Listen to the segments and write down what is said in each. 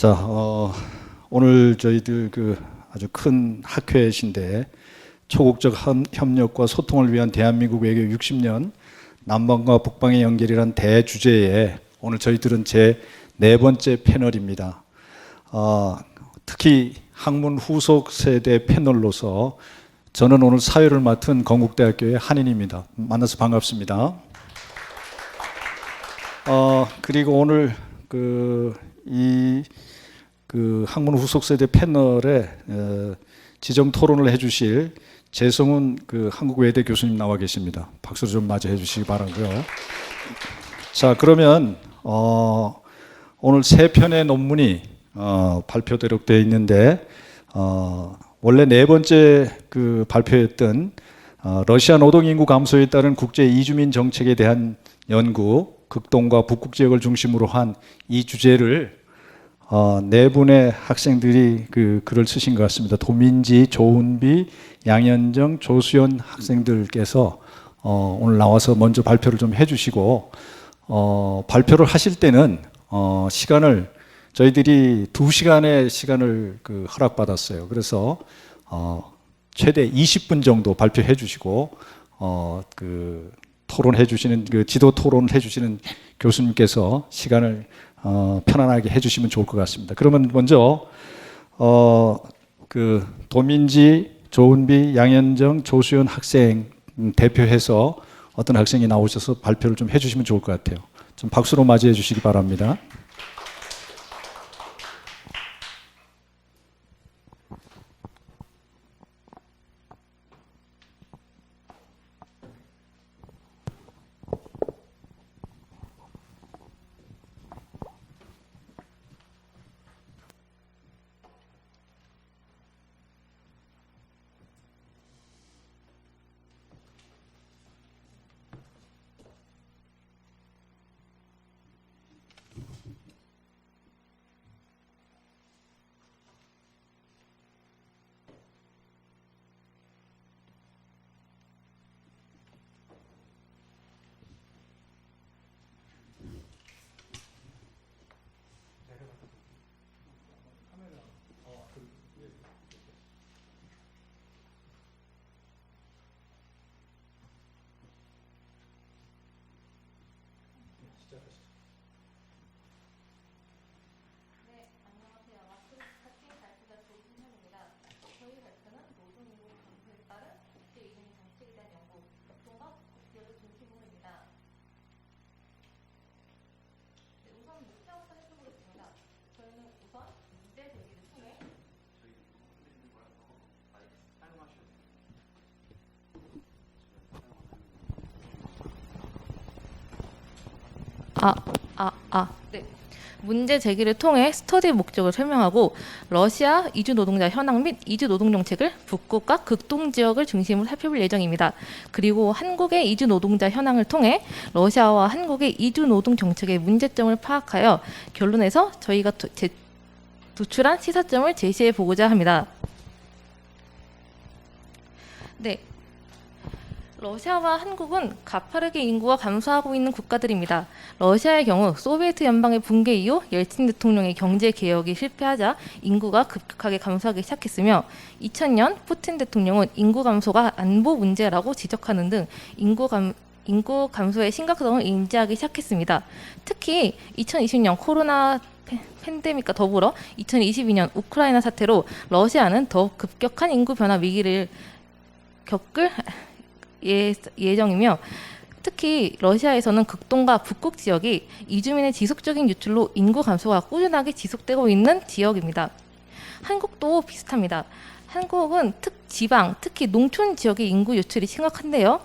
자, 오늘 저희들 아주 큰 학회이신데 초국적 협력과 소통을 위한 대한민국 외교 60년 남방과 북방의 연결이란 대주제에 오늘 저희들은 제 네 번째 패널입니다. 특히 학문 후속 세대 패널로서 저는 오늘 사회를 맡은 건국대학교의 한인입니다. 만나서 반갑습니다. 그리고 오늘 학문 후속 세대 패널에 지정 토론을 해주실 재성훈 한국외대 교수님 나와 계십니다. 박수로 좀 맞이해 주시기 바라고요. 자, 그러면 오늘 세 편의 논문이 발표되도록 되어 있는데 원래 네 번째 발표였던 러시아 노동 인구 감소에 따른 국제 이주민 정책에 대한 연구, 극동과 북극 지역을 중심으로 한 이 주제를 네 분의 학생들이 글을 쓰신 것 같습니다. 도민지, 조은비, 양현정, 조수연 학생들께서 오늘 나와서 먼저 발표를 좀 해주시고 발표를 하실 때는 시간을 저희들이 2시간의 시간을 허락받았어요. 그래서 최대 20분 정도 발표해 주시고 토론해 주시는 지도 토론을 해 주시는 교수님께서 시간을 편안하게 해 주시면 좋을 것 같습니다. 그러면 먼저 도민지, 조은비, 양현정, 조수연 학생 대표해서 어떤 학생이 나오셔서 발표를 좀 해 주시면 좋을 것 같아요. 좀 박수로 맞이해 주시기 바랍니다. 네. 문제 제기를 통해 스터디 목적을 설명하고 러시아 이주 노동자 현황 및 이주 노동 정책을 북극과 극동 지역을 중심으로 살펴볼 예정입니다. 그리고 한국의 이주 노동자 현황을 통해 러시아와 한국의 이주 노동 정책의 문제점을 파악하여 결론에서 저희가 도출한 시사점을 제시해 보고자 합니다. 네. 러시아와 한국은 가파르게 인구가 감소하고 있는 국가들입니다. 러시아의 경우 소비에트 연방의 붕괴 이후 옐친 대통령의 경제 개혁이 실패하자 인구가 급격하게 감소하기 시작했으며 2000년 푸틴 대통령은 인구 감소가 안보 문제라고 지적하는 등 인구 감소의 심각성을 인지하기 시작했습니다. 특히 2020년 코로나 팬데믹과 더불어 2022년 우크라이나 사태로 러시아는 더욱 급격한 인구 변화 위기를 겪을 예정이며 특히 러시아에서는 극동과 북극 지역이 이주민의 지속적인 유출로 인구 감소가 꾸준하게 지속되고 있는 지역입니다. 한국도 비슷합니다. 한국은 지방, 특히 농촌 지역의 인구 유출이 심각한데요.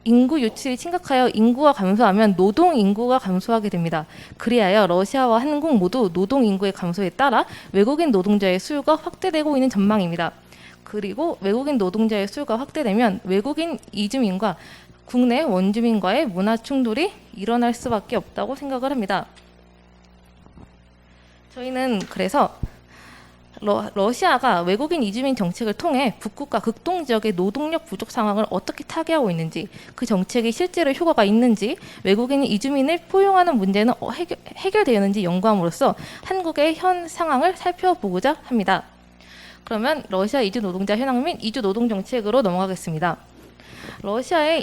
인구 유출이 심각하여 인구가 감소하면 노동 인구가 감소하게 됩니다. 그리하여 러시아와 한국 모두 노동 인구의 감소에 따라 외국인 노동자의 수요가 확대되고 있는 전망입니다. 그리고 외국인 노동자의 수요가 확대되면 외국인 이주민과 국내 원주민과의 문화 충돌이 일어날 수밖에 없다고 생각을 합니다. 저희는 그래서 러시아가 외국인 이주민 정책을 통해 북극과 극동 지역의 노동력 부족 상황을 어떻게 타개하고 있는지, 그 정책이 실제로 효과가 있는지, 외국인 이주민을 포용하는 문제는 해결되었는지 연구함으로써 한국의 현 상황을 살펴보고자 합니다. 그러면 러시아 이주 노동자 현황 및 이주 노동 정책으로 넘어가겠습니다. 러시아는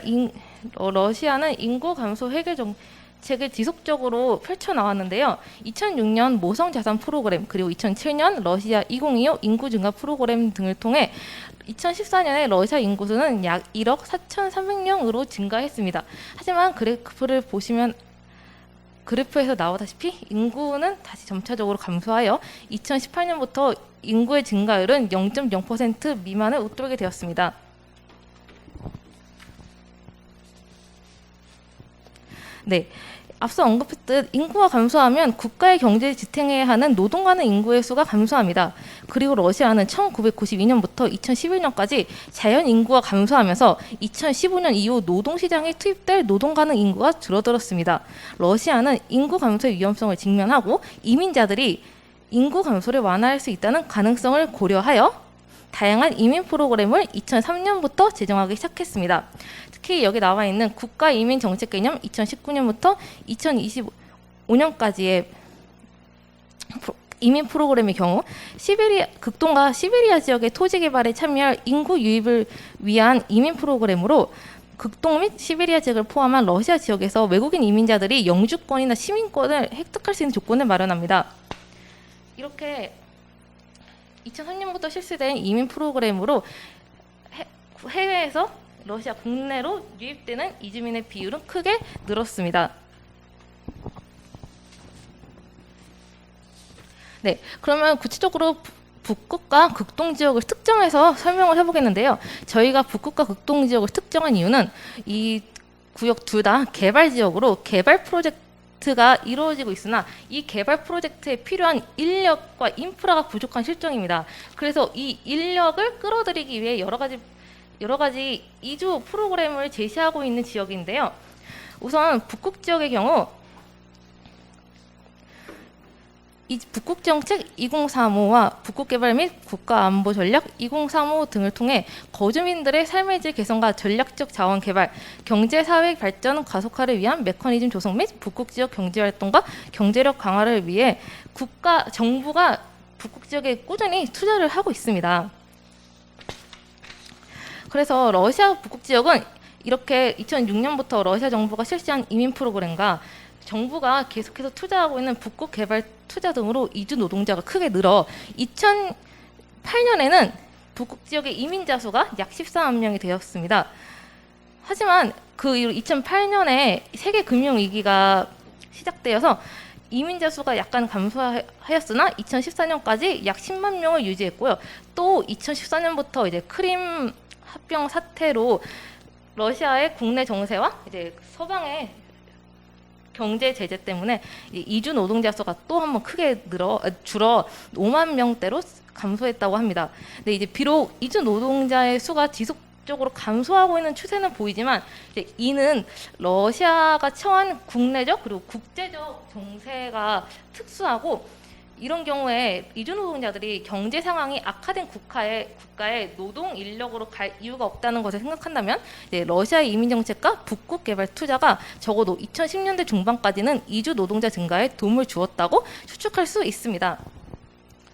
인구 감소 해결 정책을 지속적으로 펼쳐나왔는데요. 2006년 모성 자산 프로그램, 그리고 2007년 러시아 2025 인구 증가 프로그램 등을 통해 2014년에 러시아 인구수는 약 1억 4,300명으로 증가했습니다. 하지만 그래프를 보시면 그래프에서 나오다시피 인구는 다시 점차적으로 감소하여 2018년부터 인구의 증가율은 0.0% 미만을 웃돌게 되었습니다. 네, 앞서 언급했듯 인구가 감소하면 국가의 경제를 지탱해야 하는 노동하는 인구의 수가 감소합니다. 그리고 러시아는 1992년부터 2011년까지 자연 인구가 감소하면서 2015년 이후 노동시장에 투입될 노동가능 인구가 줄어들었습니다. 러시아는 인구 감소의 위험성을 직면하고 이민자들이 인구 감소를 완화할 수 있다는 가능성을 고려하여 다양한 이민 프로그램을 2003년부터 제정하기 시작했습니다. 특히 여기 나와 있는 국가 이민 정책 개념 2019년부터 2025년까지의 이민 프로그램의 경우 극동과 시베리아 지역의 토지 개발에 참여할 인구 유입을 위한 이민 프로그램으로 극동 및 시베리아 지역을 포함한 러시아 지역에서 외국인 이민자들이 영주권이나 시민권을 획득할 수 있는 조건을 마련합니다. 이렇게 2003년부터 실시된 이민 프로그램으로 해외에서 러시아 국내로 유입되는 이주민의 비율은 크게 늘었습니다. 네, 그러면 구체적으로 북극과 극동 지역을 특정해서 설명을 해보겠는데요. 저희가 북극과 극동 지역을 특정한 이유는 이 구역 둘 다 개발 지역으로 개발 프로젝트가 이루어지고 있으나 이 개발 프로젝트에 필요한 인력과 인프라가 부족한 실정입니다. 그래서 이 인력을 끌어들이기 위해 여러 가지 이주 프로그램을 제시하고 있는 지역인데요. 우선 북극 지역의 경우 이 북극 정책 2035와 북극 개발 및 국가 안보 전략 2035 등을 통해 거주민들의 삶의 질 개선과 전략적 자원 개발, 경제 사회 발전 가속화를 위한 메커니즘 조성 및 북극 지역 경제 활동과 경제력 강화를 위해 정부가 북극 지역에 꾸준히 투자를 하고 있습니다. 그래서 러시아 북극 지역은 이렇게 2006년부터 러시아 정부가 실시한 이민 프로그램과 정부가 계속해서 투자하고 있는 북극 개발 투자 등으로 이주 노동자가 크게 늘어 2008년에는 북극 지역의 이민자 수가 약 14만 명이 되었습니다. 하지만 그 이후 2008년에 세계 금융 위기가 시작되어서 이민자 수가 약간 감소하였으나 2014년까지 약 10만 명을 유지했고요. 또 2014년부터 이제 크림 합병 사태로 러시아의 국내 정세와 이제 서방의 경제 제재 때문에 이주 노동자 수가 또 한번 크게 줄어 5만 명대로 감소했다고 합니다. 근데 이제 비록 이주 노동자의 수가 지속적으로 감소하고 있는 추세는 보이지만 이제 이는 러시아가 처한 국내적 그리고 국제적 정세가 특수하고 이런 경우에 이주 노동자들이 경제 상황이 악화된 국가의 노동 인력으로 갈 이유가 없다는 것을 생각한다면 이제 러시아의 이민 정책과 북극 개발 투자가 적어도 2010년대 중반까지는 이주 노동자 증가에 도움을 주었다고 추측할 수 있습니다.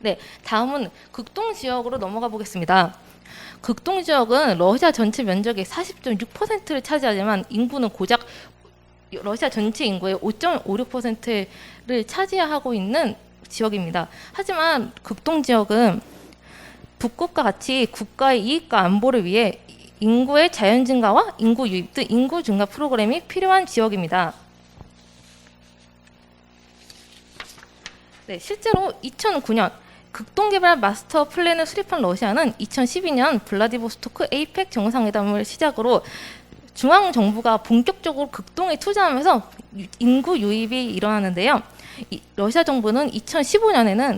네, 다음은 극동 지역으로 넘어가 보겠습니다. 극동 지역은 러시아 전체 면적의 40.6%를 차지하지만 인구는 고작 러시아 전체 인구의 5.56%를 차지하고 있는 지역입니다. 하지만 극동 지역은 북극과 같이 국가의 이익과 안보를 위해 인구의 자연 증가와 인구 유입 등 인구 증가 프로그램이 필요한 지역입니다. 네, 실제로 2009년 극동 개발 마스터 플랜을 수립한 러시아는 2012년 블라디보스토크 에이펙 정상회담을 시작으로 중앙 정부가 본격적으로 극동에 투자하면서 인구 유입이 일어나는데요. 러시아 정부는 2015년에는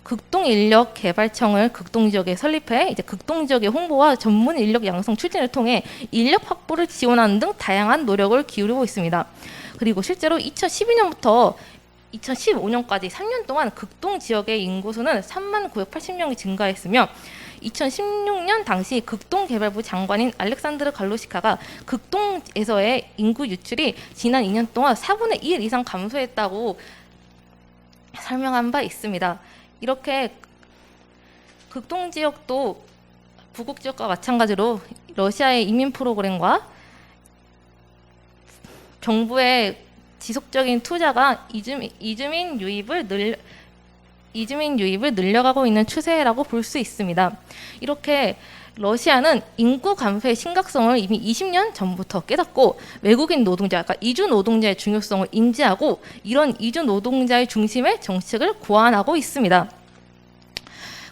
극동 인력 개발청을 극동 지역에 설립해 이제 극동 지역의 홍보와 전문 인력 양성 추진을 통해 인력 확보를 지원하는 등 다양한 노력을 기울이고 있습니다. 그리고 실제로 2012년부터 2015년까지 3년 동안 극동 지역의 인구수는 3980명이 증가했으며 2016년 당시 극동개발부 장관인 알렉산드르 갈로시카가 극동에서의 인구 유출이 지난 2년 동안 4분의 1 이상 감소했다고 설명한 바 있습니다. 이렇게 극동 지역도 부국 지역과 마찬가지로 러시아의 이민 프로그램과 정부의 지속적인 투자가 이주민 유입을 늘려가고 있는 추세라고 볼 수 있습니다. 이렇게 러시아는 인구 감소의 심각성을 이미 20년 전부터 깨닫고 외국인 노동자, 그러니까 이주 노동자의 중요성을 인지하고 이런 이주 노동자의 중심의 정책을 고안하고 있습니다.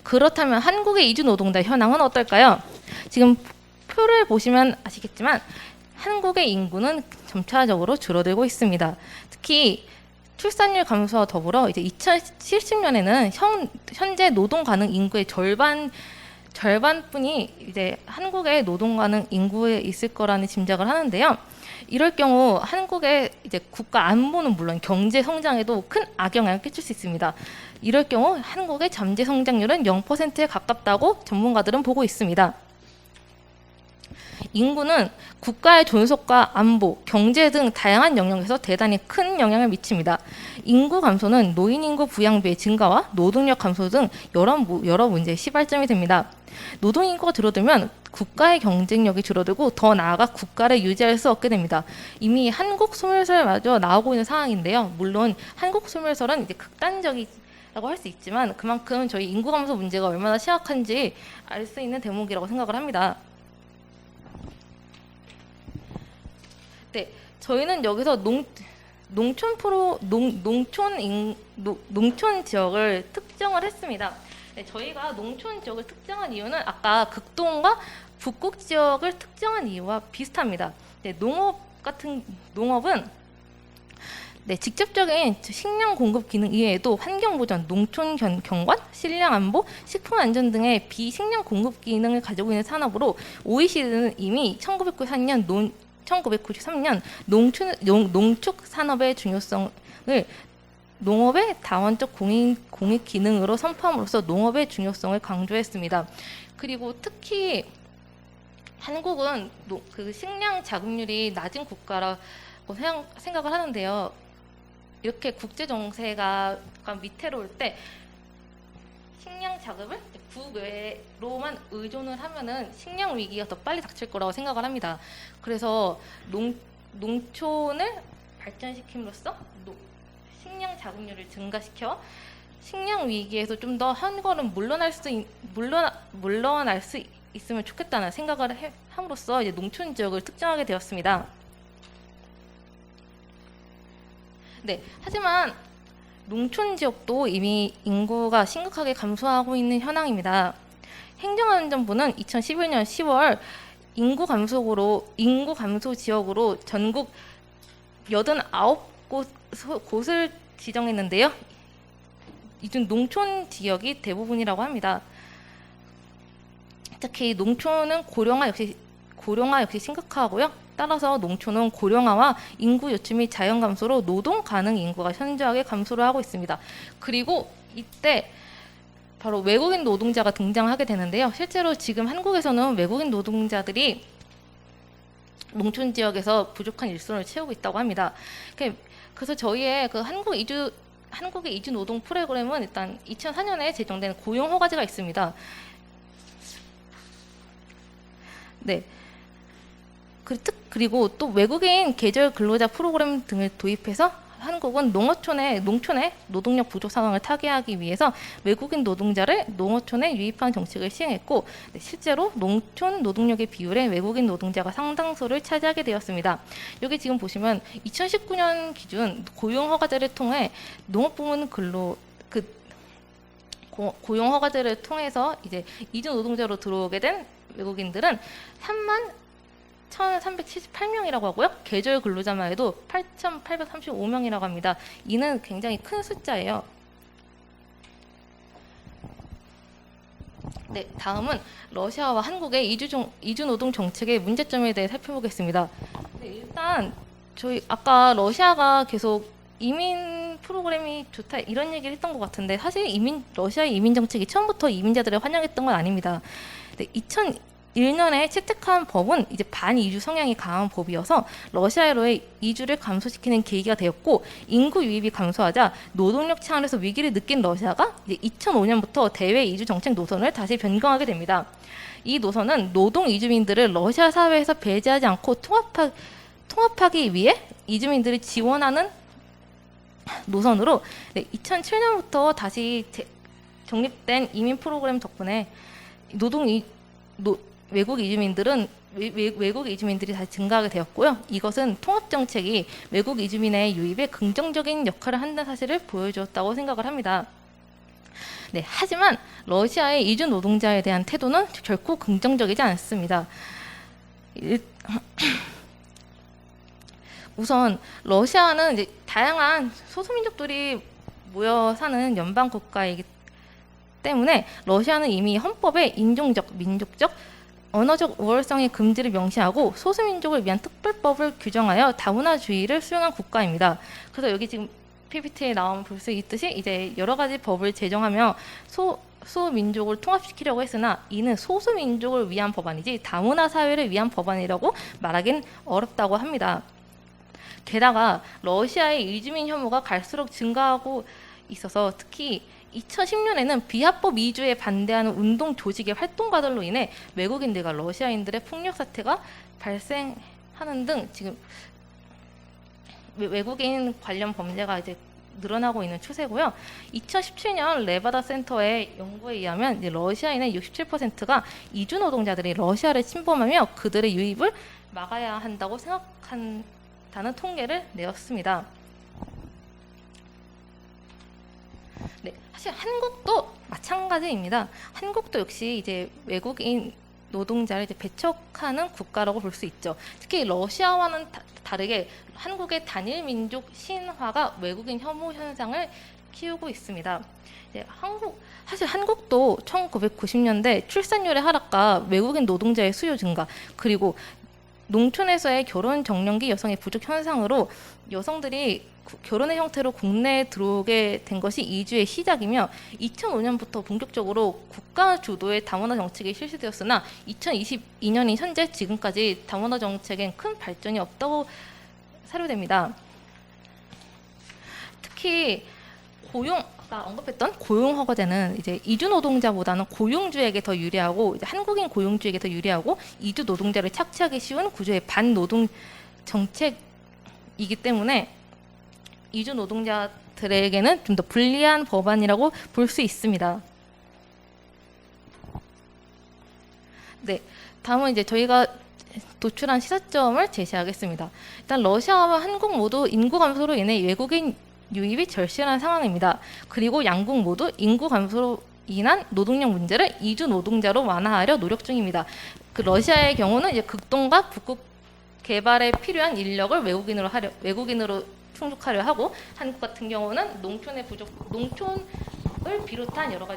그렇다면 한국의 이주 노동자 현황은 어떨까요? 지금 표를 보시면 아시겠지만 한국의 인구는 점차적으로 줄어들고 있습니다. 특히 출산율 감소와 더불어 이제 2070년에는 현재 노동 가능 인구의 절반뿐이 이제 한국의 노동 가능 인구에 있을 거라는 짐작을 하는데요. 이럴 경우 한국의 이제 국가 안보는 물론 경제 성장에도 큰 악영향을 끼칠 수 있습니다. 이럴 경우 한국의 잠재 성장률은 0%에 가깝다고 전문가들은 보고 있습니다. 인구는 국가의 존속과 안보, 경제 등 다양한 영역에서 대단히 큰 영향을 미칩니다. 인구 감소는 노인 인구 부양비의 증가와 노동력 감소 등 여러 문제의 시발점이 됩니다. 노동 인구가 줄어들면 국가의 경쟁력이 줄어들고 더 나아가 국가를 유지할 수 없게 됩니다. 이미 한국 소멸설마저 나오고 있는 상황인데요. 물론 한국 소멸설은 이제 극단적이라고 할 수 있지만 그만큼 저희 인구 감소 문제가 얼마나 심각한지 알 수 있는 대목이라고 생각을 합니다. 네, 저희는 여기서 농촌 지역을 특정을 했습니다. 네, 저희가 농촌 지역을 특정한 이유는 아까 극동과 북극 지역을 특정한 이유와 비슷합니다. 네, 농업은 네, 직접적인 식량 공급 기능 이외에도 환경 보전, 농촌 경관, 식량 안보, 식품 안전 등의 비식량 공급 기능을 가지고 있는 산업으로 OECD는 이미 1993년 농축 산업의 중요성을 농업의 다원적 공익 기능으로 선포함으로써 농업의 중요성을 강조했습니다. 그리고 특히 한국은 그 식량 자급률이 낮은 국가라고 생각을 하는데요. 이렇게 국제 정세가 약간 위태로울 때 식량 자급을 국외로만 의존을 하면은 식량 위기가 더 빨리 닥칠 거라고 생각을 합니다. 그래서 농촌을 발전시킴으로써 식량 자급률을 증가시켜 식량 위기에서 좀 더 한 걸음 물러날 수 있으면 좋겠다는 생각을 함으로써 이제 농촌 지역을 특정하게 되었습니다. 네, 하지만 농촌 지역도 이미 인구가 심각하게 감소하고 있는 현황입니다. 행정안전부는 2011년 10월 인구 감소 지역으로 전국 89곳을 지정했는데요. 이 중 농촌 지역이 대부분이라고 합니다. 특히 농촌은 고령화 역시 심각하고요. 따라서 농촌은 고령화와 인구 요출 및 자연 감소로 노동 가능 인구가 현저하게 감소를 하고 있습니다. 그리고 이때 바로 외국인 노동자가 등장하게 되는데요. 실제로 지금 한국에서는 외국인 노동자들이 농촌 지역에서 부족한 일손을 채우고 있다고 합니다. 그래서 저희의 그 한국의 이주 노동 프로그램은 일단 2004년에 제정된 고용 허가제가 있습니다. 네. 그리고 또 외국인 계절 근로자 프로그램 등을 도입해서 한국은 농촌의 노동력 부족 상황을 타개하기 위해서 외국인 노동자를 농어촌에 유입하는 정책을 시행했고, 네, 실제로 농촌 노동력의 비율에 외국인 노동자가 상당수를 차지하게 되었습니다. 여기 지금 보시면 2019년 기준 고용 허가제를 통해 농업부문 고용 허가제를 통해서 이제 이주 노동자로 들어오게 된 외국인들은 31,378명이라고 하고요. 계절 근로자만 해도 8,835명이라고 합니다. 이는 굉장히 큰 숫자예요. 네, 다음은 러시아와 한국의 이주 노동 정책의 문제점에 대해 살펴보겠습니다. 네, 일단 저희 아까 러시아가 계속 이민 프로그램이 좋다 이런 얘기를 했던 것 같은데 사실 러시아의 이민 정책이 처음부터 이민자들을 환영했던 건 아닙니다. 2001년에 채택한 법은 이제 반이주 성향이 강한 법이어서 러시아로의 이주를 감소시키는 계기가 되었고 인구 유입이 감소하자 노동력 차원에서 위기를 느낀 러시아가 이제 2005년부터 대외 이주 정책 노선을 다시 변경하게 됩니다. 이 노선은 노동 이주민들을 러시아 사회에서 배제하지 않고 통합하기 위해 이주민들을 지원하는 노선으로 2007년부터 다시 정립된 이민 프로그램 덕분에 외국 이주민들이 다시 증가하게 되었고요. 이것은 통합 정책이 외국 이주민의 유입에 긍정적인 역할을 한다는 사실을 보여주었다고 생각을 합니다. 네, 하지만 러시아의 이주 노동자에 대한 태도는 결코 긍정적이지 않습니다. 우선 러시아는 이제 다양한 소수민족들이 모여 사는 연방 국가이기 때문에 러시아는 이미 헌법에 인종적, 민족적, 언어적 우월성의 금지를 명시하고 소수민족을 위한 특별법을 규정하여 다문화주의를 수용한 국가입니다. 그래서 여기 지금 PPT에 나오면 볼 수 있듯이 이제 여러 가지 법을 제정하며 소수민족을 통합시키려고 했으나 이는 소수민족을 위한 법안이지 다문화 사회를 위한 법안이라고 말하긴 어렵다고 합니다. 게다가 러시아의 이주민 혐오가 갈수록 증가하고 있어서 특히 2010년에는 비합법 이주에 반대하는 운동 조직의 활동가들로 인해 외국인들과 러시아인들의 폭력 사태가 발생하는 등 지금 외국인 관련 범죄가 이제 늘어나고 있는 추세고요. 2017년 레바다 센터의 연구에 의하면 이제 러시아인의 67%가 이주 노동자들이 러시아를 침범하며 그들의 유입을 막아야 한다고 생각한다는 통계를 내었습니다. 네, 사실 한국도 마찬가지입니다. 한국도 역시 이제 외국인 노동자를 이제 배척하는 국가라고 볼 수 있죠. 특히 러시아와는 다르게 한국의 단일 민족 신화가 외국인 혐오 현상을 키우고 있습니다. 사실 한국도 1990년대 출산율의 하락과 외국인 노동자의 수요 증가 그리고 농촌에서의 결혼 정년기 여성의 부족 현상으로 여성들이 결혼의 형태로 국내에 들어오게 된 것이 이주의 시작이며 2005년부터 본격적으로 국가 주도의 다문화 정책이 실시되었으나 2022년인 현재 지금까지 다문화 정책엔 큰 발전이 없다고 사료됩니다. 특히 아까 언급했던 고용허가제는 이제 이주 노동자보다는 고용주에게 더 유리하고 이제 한국인 고용주에게 더 유리하고 이주 노동자를 착취하기 쉬운 구조의 반노동 정책이기 때문에 이주 노동자들에게는 좀 더 불리한 법안이라고 볼 수 있습니다. 네, 다음은 이제 저희가 도출한 시사점을 제시하겠습니다. 일단 러시아와 한국 모두 인구 감소로 인해 외국인 유입이 절실한 상황입니다. 그리고 양국 모두 인구 감소로 인한 노동력 문제를 이주 노동자로 완화하려 노력 중입니다. 그 러시아의 경우는 이제 극동과 북극 개발에 필요한 인력을 외국인으로 충족하려 하고 한국 같은 경우는 농촌을 비롯한 여러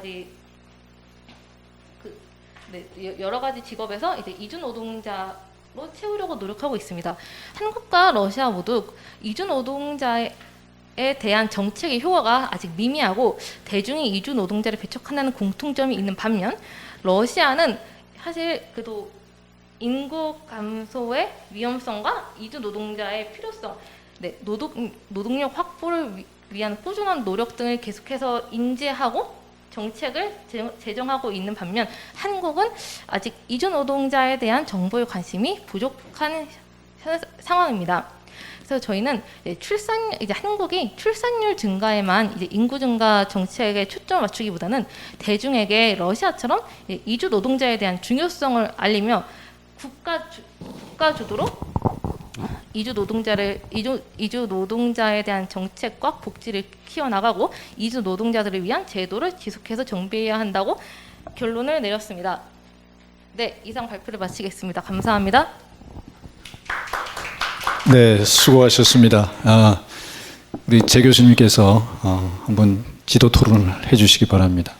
가지 직업에서 이제 이주 노동자로 채우려고 노력하고 있습니다. 한국과 러시아 모두 이주 노동자에 대한 정책의 효과가 아직 미미하고 대중이 이주 노동자를 배척한다는 공통점이 있는 반면 러시아는 사실 그래도 인구 감소의 위험성과 이주 노동자의 필요성, 노동력 확보를 위한 꾸준한 노력 등을 계속해서 인지하고 정책을 제정하고 있는 반면 한국은 아직 이주 노동자에 대한 정보의 관심이 부족한 상황입니다. 그래서 저희는 이제 한국이 출산율 증가에만 이제 인구 증가 정책에 초점을 맞추기보다는 대중에게 러시아처럼 이주 노동자에 대한 중요성을 알리며 국가 주도로 이주 노동자에 대한 정책과 복지를 키워나가고 이주 노동자들을 위한 제도를 지속해서 정비해야 한다고 결론을 내렸습니다. 네, 이상 발표를 마치겠습니다. 감사합니다. 네, 수고하셨습니다. 우리 재 교수님께서 한번 지도 토론을 해주시기 바랍니다.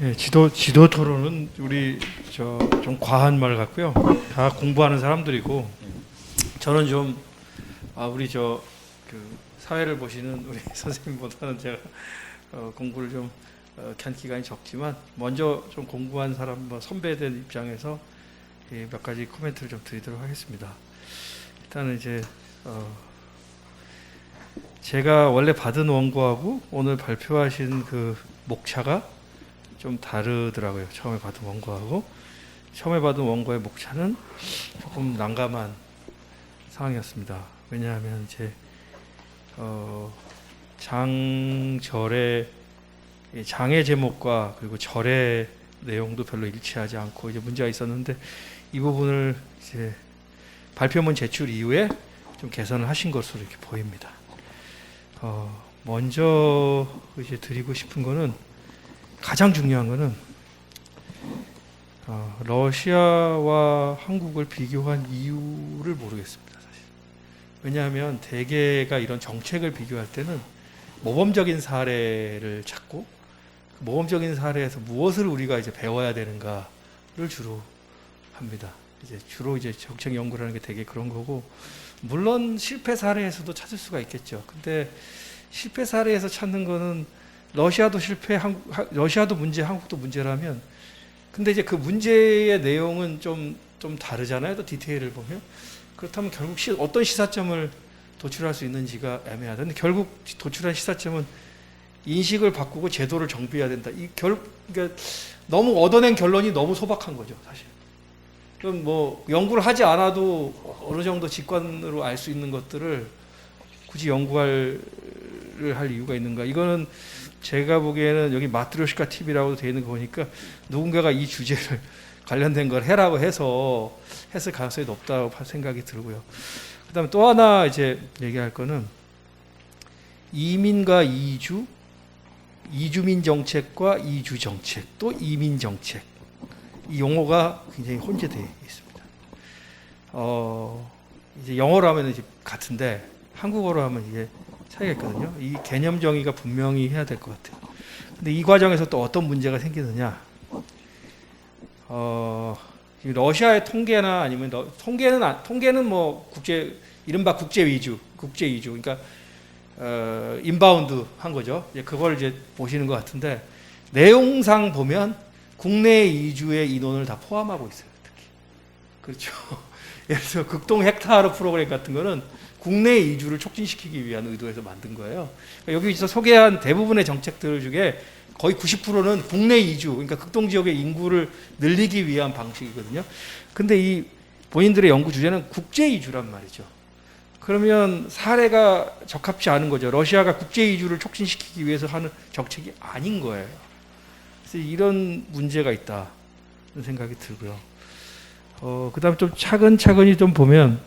예, 지도 토론은 우리 좀 과한 말 같고요. 다 공부하는 사람들이고 저는 좀 우리 그 사회를 보시는 우리 선생님보다는 제가 공부를 좀 한 기간이 적지만 먼저 좀 공부한 사람 선배된 입장에서 몇 가지 코멘트를 좀 드리도록 하겠습니다. 일단은 이제 제가 원래 받은 원고하고 오늘 발표하신 그 목차가 좀 다르더라고요. 처음에 받은 원고하고 처음에 받은 원고의 목차는 조금 난감한 상황이었습니다. 왜냐하면 이제 장절의 장의 제목과 그리고 절의 내용도 별로 일치하지 않고 이제 문제가 있었는데 이 부분을 이제 발표문 제출 이후에 좀 개선을 하신 것으로 이렇게 보입니다. 먼저 이제 드리고 싶은 거는 가장 중요한 거는 러시아와 한국을 비교한 이유를 모르겠습니다. 사실. 왜냐하면 대개가 이런 정책을 비교할 때는 모범적인 사례를 찾고 그 모범적인 사례에서 무엇을 우리가 이제 배워야 되는가를 주로 합니다. 주로 정책 연구라는 게 되게 그런 거고, 물론 실패 사례에서도 찾을 수가 있겠죠. 근데 실패 사례에서 찾는 거는 러시아도 실패, 러시아도 문제, 한국도 문제라면, 근데 이제 그 문제의 내용은 좀 다르잖아요. 또 디테일을 보면. 그렇다면 결국 어떤 시사점을 도출할 수 있는지가 애매하다. 근데 결국 도출한 시사점은 인식을 바꾸고 제도를 정비해야 된다. 그러니까 너무 얻어낸 결론이 너무 소박한 거죠, 사실. 그럼 뭐 연구를 하지 않아도 어느 정도 직관으로 알 수 있는 것들을 굳이 연구할 이유가 있는가? 이거는 제가 보기에는 여기 마트로시카 TV라고 되어 있는 거 보니까 누군가가 이 주제를 관련된 걸 해라고 해서 했을 가능성이 높다고 생각이 들고요. 그다음에 또 하나 이제 얘기할 거는 이민과 이주, 이주민 정책과 이주 정책, 또 이민 정책, 이 용어가 굉장히 혼재되어 있습니다. 이제 영어로 하면 이제 같은데 한국어로 하면 이게 차이가 있거든요. 이 개념 정의가 분명히 해야 될 것 같아요. 근데 이 과정에서 또 어떤 문제가 생기느냐? 러시아의 통계나 아니면 통계는 뭐 이른바 국제 위주, 그러니까 인바운드 한 거죠. 그걸 이제 보시는 것 같은데 내용상 보면 국내 이주의 인원을 다 포함하고 있어요. 특히 그렇죠. 예를 들어 극동 헥타르 프로그램 같은 거는 국내 이주를 촉진시키기 위한 의도에서 만든 거예요. 그러니까 여기서 소개한 대부분의 정책들 중에 거의 90%는 국내 이주, 그러니까 극동 지역의 인구를 늘리기 위한 방식이거든요. 근데 이 본인들의 연구 주제는 국제 이주란 말이죠. 그러면 사례가 적합치 않은 거죠. 러시아가 국제 이주를 촉진시키기 위해서 하는 정책이 아닌 거예요. 그래서 이런 문제가 있다는 생각이 들고요. 그다음에 좀 차근차근히 좀 보면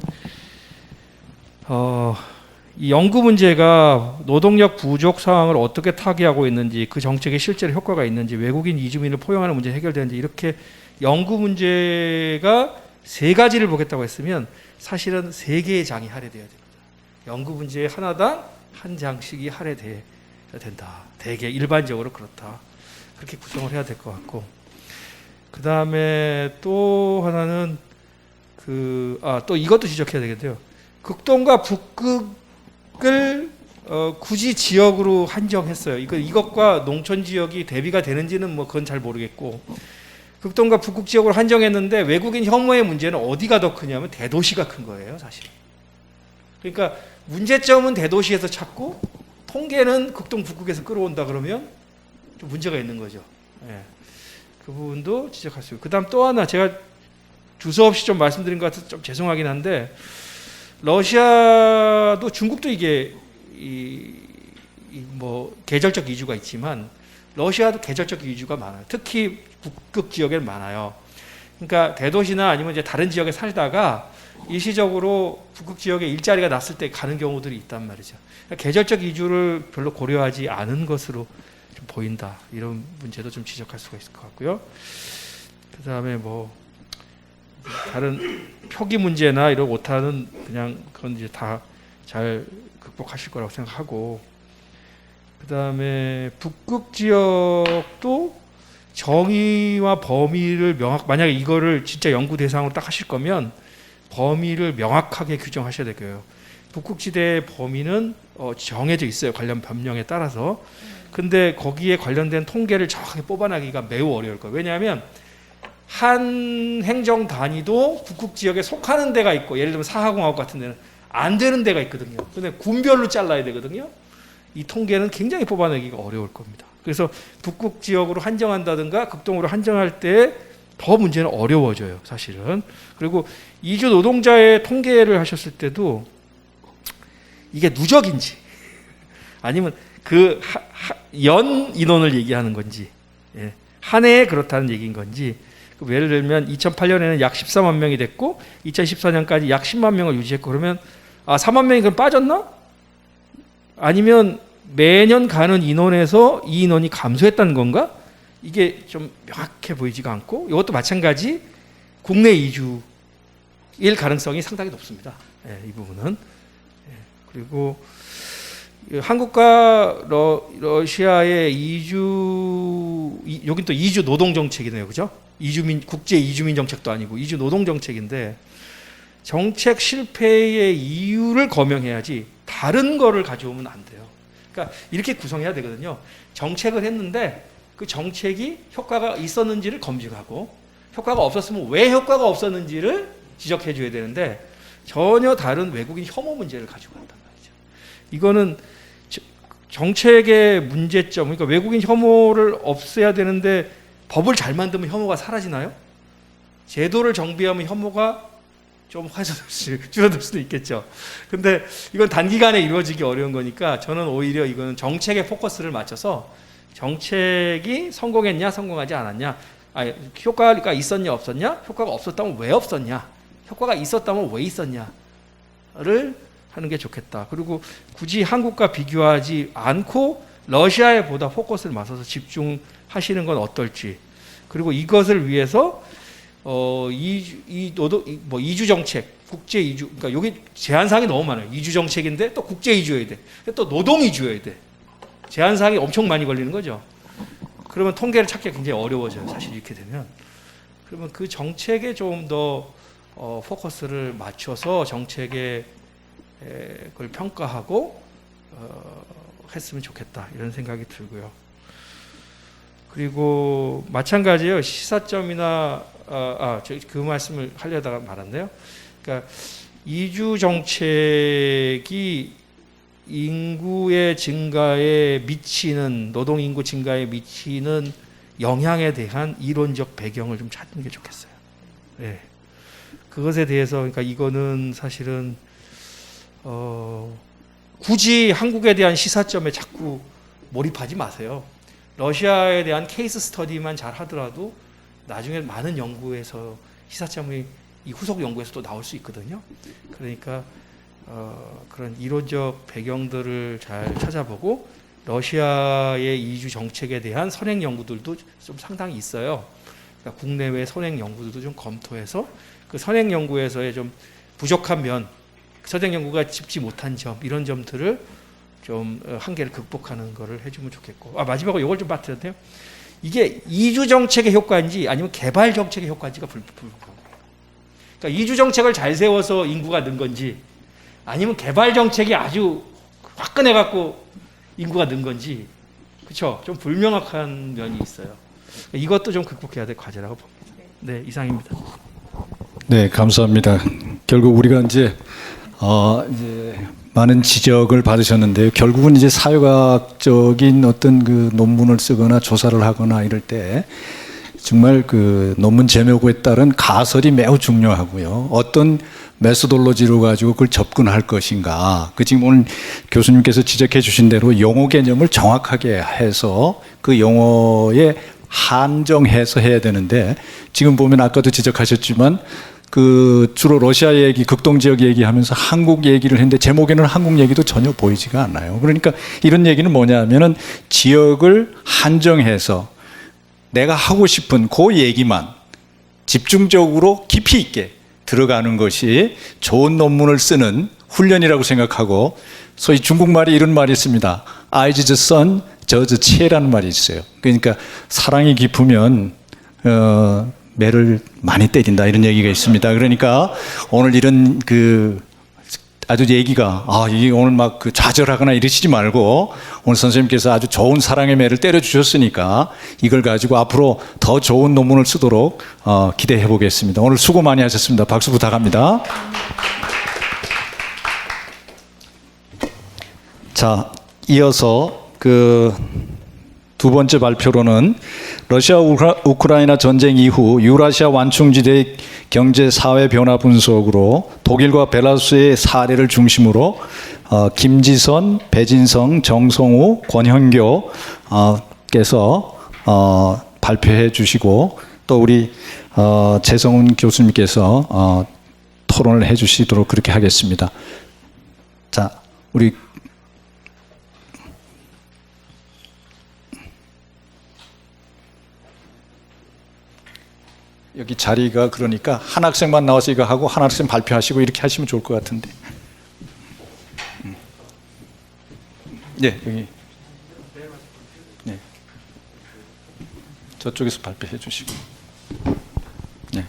이 연구 문제가 노동력 부족 상황을 어떻게 타개하고 있는지, 그 정책에 실제로 효과가 있는지, 외국인 이주민을 포용하는 문제 해결되는지, 이렇게 연구 문제가 세 가지를 보겠다고 했으면 사실은 세 개의 장이 할애되어야 됩니다. 연구 문제 하나당 한 장씩이 할애돼야 된다. 대개 일반적으로 그렇다. 그렇게 구성을 해야 될 것 같고, 그 다음에 또 하나는 또 이것도 지적해야 되겠는데요. 극동과 북극을 굳이 지역으로 한정했어요. 이것과 농촌 지역이 대비가 되는지는 뭐 그건 잘 모르겠고, 극동과 북극 지역으로 한정했는데 외국인 혐오의 문제는 어디가 더 크냐면 대도시가 큰 거예요, 사실. 그러니까 문제점은 대도시에서 찾고 통계는 극동 북극에서 끌어온다 그러면 좀 문제가 있는 거죠. 예. 그 부분도 지적할 수 있고, 그다음 또 하나 제가 두서없이 좀 말씀드린 것 같아서 좀 죄송하긴 한데, 러시아도 중국도 이게 뭐 계절적 이주가 있지만 러시아도 계절적 이주가 많아요. 특히 북극 지역에는 많아요. 그러니까 대도시나 아니면 이제 다른 지역에 살다가 일시적으로 북극 지역에 일자리가 났을 때 가는 경우들이 있단 말이죠. 그러니까 계절적 이주를 별로 고려하지 않은 것으로 좀 보인다. 이런 문제도 좀 지적할 수가 있을 것 같고요. 그 다음에 뭐 다른 표기 문제나 이런 오타는 그냥 그건 이제 다 잘 극복하실 거라고 생각하고, 그 다음에 북극 지역도 정의와 범위를 만약에 이거를 진짜 연구 대상으로 딱 하실 거면 범위를 명확하게 규정하셔야 되고요. 북극지대의 범위는 정해져 있어요. 관련 법령에 따라서. 근데 거기에 관련된 통계를 정확하게 뽑아내기가 매우 어려울 거예요. 왜냐하면 한 행정 단위도 북극 지역에 속하는 데가 있고, 예를 들면 사하공화국 같은 데는 안 되는 데가 있거든요. 근데 군별로 잘라야 되거든요. 이 통계는 굉장히 뽑아내기가 어려울 겁니다. 그래서 북극 지역으로 한정한다든가 극동으로 한정할 때 더 문제는 어려워져요, 사실은. 그리고 이주 노동자의 통계를 하셨을 때도 이게 누적인지 아니면 그 연 인원을 얘기하는 건지, 예, 한 해에 그렇다는 얘기인 건지. 예를 들면 2008년에는 약 14만 명이 됐고 2014년까지 약 10만 명을 유지했고, 그러면 4만 명이 그럼 빠졌나? 아니면 매년 가는 인원에서 이 인원이 감소했다는 건가? 이게 좀 명확해 보이지가 않고, 이것도 마찬가지 국내 이주일 가능성이 상당히 높습니다. 예, 이 부분은. 예, 그리고 한국과 러시아의 여긴 또 이주 노동 정책이네요, 그죠? 국제 이주민 정책도 아니고 이주 노동 정책인데, 정책 실패의 이유를 거명해야지 다른 거를 가져오면 안 돼요. 그러니까 이렇게 구성해야 되거든요. 정책을 했는데 그 정책이 효과가 있었는지를 검증하고, 효과가 없었으면 왜 효과가 없었는지를 지적해 줘야 되는데, 전혀 다른 외국인 혐오 문제를 가지고 간단 말이죠. 이거는 정책의 문제점, 그러니까 외국인 혐오를 없애야 되는데 법을 잘 만들면 혐오가 사라지나요? 제도를 정비하면 혐오가 좀 줄어들 수도 있겠죠. 근데 이건 단기간에 이루어지기 어려운 거니까 저는 오히려 이거는 정책에 포커스를 맞춰서 정책이 성공했냐 성공하지 않았냐, 효과가 있었냐 없었냐, 효과가 없었다면 왜 없었냐, 효과가 있었다면 왜 있었냐를 하는 게 좋겠다. 그리고 굳이 한국과 비교하지 않고 러시아에 보다 포커스를 맞춰서 집중하시는 건 어떨지. 그리고 이것을 위해서 이주 정책, 국제 이주, 그러니까 여기 제한사항이 너무 많아요. 이주 정책인데 또 국제 이주여야 돼, 또 노동 이주여야 돼. 제한사항이 엄청 많이 걸리는 거죠. 그러면 통계를 찾기가 굉장히 어려워져요, 사실 이렇게 되면. 그러면 그 정책에 좀 더 포커스를 맞춰서 정책에 그걸 평가하고 했으면 좋겠다, 이런 생각이 들고요. 그리고 마찬가지예요. 시사점이나 그 말씀을 하려다가 말았네요. 그러니까 이주 정책이 인구의 증가에 미치는, 노동 인구 증가에 미치는 영향에 대한 이론적 배경을 좀 찾는 게 좋겠어요. 네. 그것에 대해서, 그러니까 이거는 사실은 굳이 한국에 대한 시사점에 자꾸 몰입하지 마세요. 러시아에 대한 케이스 스터디만 잘 하더라도 나중에 많은 연구에서 시사점이 이 후속 연구에서도 나올 수 있거든요. 그러니까 그런 이론적 배경들을 잘 찾아보고, 러시아의 이주 정책에 대한 선행 연구들도 좀 상당히 있어요. 그러니까 국내외 선행 연구들도 좀 검토해서 그 선행 연구에서의 좀 부족한 면, 선행 연구가 짚지 못한 점, 이런 점들을 좀 한계를 극복하는 거를 해주면 좋겠고, 마지막으로 이걸 좀 말씀드려도 돼요? 이게 이주 정책의 효과인지 아니면 개발 정책의 효과인지가 불분명해요. 그러니까 이주 정책을 잘 세워서 인구가 는 건지, 아니면 개발 정책이 아주 화끈해 갖고 인구가 는 건지, 그렇죠? 좀 불명확한 면이 있어요. 이것도 좀 극복해야 될 과제라고 봅니다. 네, 이상입니다. 네, 감사합니다. 결국 우리가 이제 많은 지적을 받으셨는데요. 결국은 이제 사회과학적인 어떤 그 논문을 쓰거나 조사를 하거나 이럴 때 정말 그 논문 제목에 따른 가설이 매우 중요하고요. 어떤 메소돌로지로 가지고 그걸 접근할 것인가. 지금 오늘 교수님께서 지적해 주신 대로 용어 개념을 정확하게 해서 그 용어에 한정해서 해야 되는데, 지금 보면 아까도 지적하셨지만 주로 러시아 얘기, 극동 지역 얘기하면서 한국 얘기를 했는데 제목에는 한국 얘기도 전혀 보이지가 않아요. 그러니까 이런 얘기는 뭐냐면은 지역을 한정해서 내가 하고 싶은 그 얘기만 집중적으로 깊이 있게 들어가는 것이 좋은 논문을 쓰는 훈련이라고 생각하고, 소위 중국말에 이런 말이 있습니다. Eyes the sun, 저즈치에라는 말이 있어요. 그러니까 사랑이 깊으면 매를 많이 때린다 이런 얘기가 있습니다. 그러니까 오늘 이런 아주 얘기가 이게 오늘 막 좌절하거나 이러시지 말고 오늘 선생님께서 아주 좋은 사랑의 매를 때려 주셨으니까 이걸 가지고 앞으로 더 좋은 논문을 쓰도록 기대해 보겠습니다. 오늘 수고 많이 하셨습니다. 박수 부탁합니다. 자, 이어서 두 번째 발표로는 러시아 우크라이나 전쟁 이후 유라시아 완충지대의 경제 사회 변화 분석으로 독일과 벨라루스의 사례를 중심으로 김지선, 배진성, 정성우, 권현교 께서 발표해 주시고 또 우리 재성훈 교수님께서 토론을 해 주시도록 그렇게 하겠습니다. 자, 우리 여기 자리가 그러니까 한 학생만 나와서 이거 하고 한 학생 발표하시고 이렇게 하시면 좋을 것 같은데. 네, 여기. 네. 저쪽에서 발표해 주시고. 네.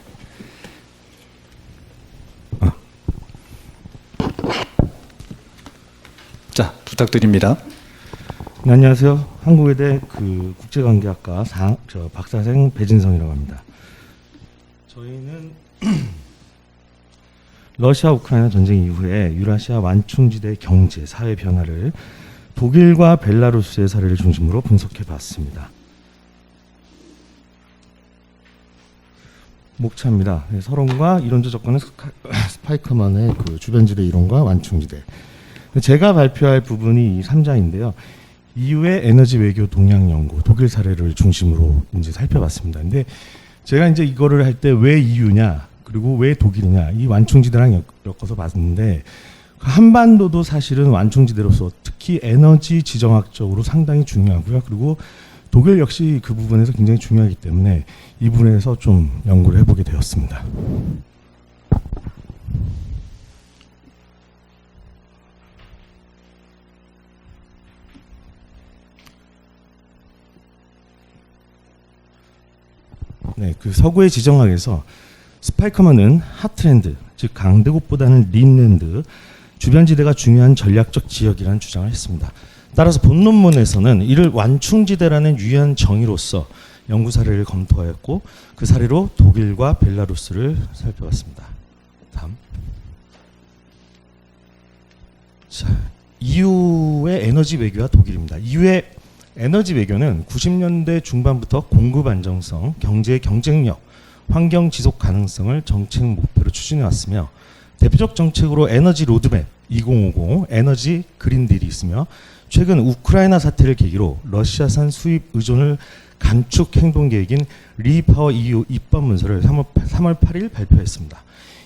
자, 부탁드립니다. 네, 안녕하세요. 한국외대 국제관계학과 박사생 배진성이라고 합니다. 저희는 러시아 우크라이나 전쟁 이후에 유라시아 완충지대 경제, 사회 변화를 독일과 벨라루스의 사례를 중심으로 분석해 봤습니다. 목차입니다. 서론과 이론적 접근은 스파이커만의 주변지대 이론과 완충지대. 제가 발표할 부분이 이 3장인데요. 이후에 에너지 외교 동향 연구, 독일 사례를 중심으로 이제 살펴봤습니다. 근데 제가 이제 이거를 할 때 왜 EU냐, 그리고 왜 독일이냐, 이 완충지대랑 엮어서 봤는데, 한반도도 사실은 완충지대로서 특히 에너지 지정학적으로 상당히 중요하고요. 그리고 독일 역시 그 부분에서 굉장히 중요하기 때문에 이 부분에서 좀 연구를 해보게 되었습니다. 네, 서구의 지정학에서 스파이커먼은 핫트랜드, 즉 강대국보다는 린랜드, 주변지대가 중요한 전략적 지역이라는 주장을 했습니다. 따라서 본 논문에서는 이를 완충지대라는 유의한 정의로서 연구 사례를 검토하였고 그 사례로 독일과 벨라루스를 살펴봤습니다. 다음. 자, EU의 에너지 외교와 독일입니다. EU의 에너지 외교는 90년대 중반부터 공급 안정성, 경제 경쟁력, 환경 지속 가능성을 정책 목표로 추진해 왔으며 대표적 정책으로 에너지 로드맵 2050, 에너지 그린딜이 있으며 최근 우크라이나 사태를 계기로 러시아산 수입 의존을 감축 행동 계획인 리파워 EU 입법 문서를 3월 8일 발표했습니다.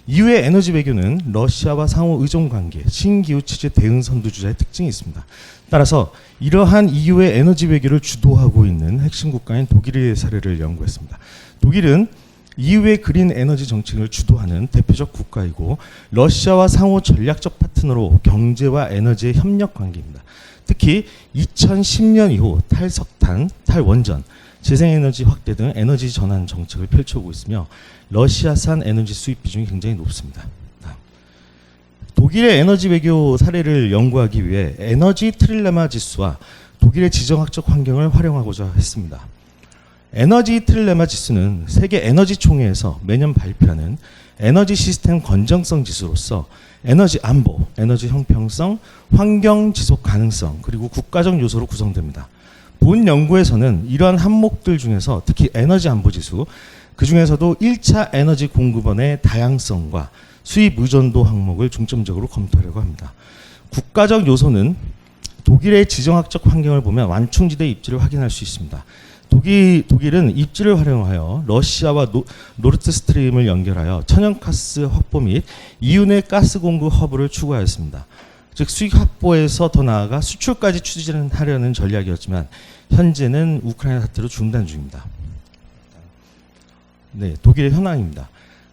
이후의 에너지 외교는 러시아와 상호 의존 관계, 신기후 체제 대응 선두주자의 특징이 있습니다. 따라서 이러한 EU의 에너지 외교를 주도하고 있는 핵심 국가인 독일의 사례를 연구했습니다. 독일은 EU의 그린 에너지 정책을 주도하는 대표적 국가이고 러시아와 상호 전략적 파트너로 경제와 에너지의 협력 관계입니다. 특히 2010년 이후 탈석탄, 탈원전, 재생에너지 확대 등 에너지 전환 정책을 펼쳐오고 있으며 러시아산 에너지 수입 비중이 굉장히 높습니다. 독일의 에너지 외교 사례를 연구하기 위해 에너지 트릴레마 지수와 독일의 지정학적 환경을 활용하고자 했습니다. 에너지 트릴레마 지수는 세계 에너지 총회에서 매년 발표하는 에너지 시스템 건전성 지수로서 에너지 안보, 에너지 형평성, 환경 지속 가능성, 그리고 국가적 요소로 구성됩니다. 본 연구에서는 이러한 항목들 중에서 특히 에너지 안보 지수, 그 중에서도 1차 에너지 공급원의 다양성과 수입 의존도 항목을 중점적으로 검토하려고 합니다. 국가적 요소는 독일의 지정학적 환경을 보면 완충지대 입지를 확인할 수 있습니다. 독일은 입지를 활용하여 러시아와 노르트 스트림을 연결하여 천연가스 확보 및 EU 내 가스 공급 허브를 추구하였습니다. 즉 수익 확보에서 더 나아가 수출까지 추진하려는 전략이었지만 현재는 우크라이나 사태로 중단 중입니다. 네, 독일의 현황입니다.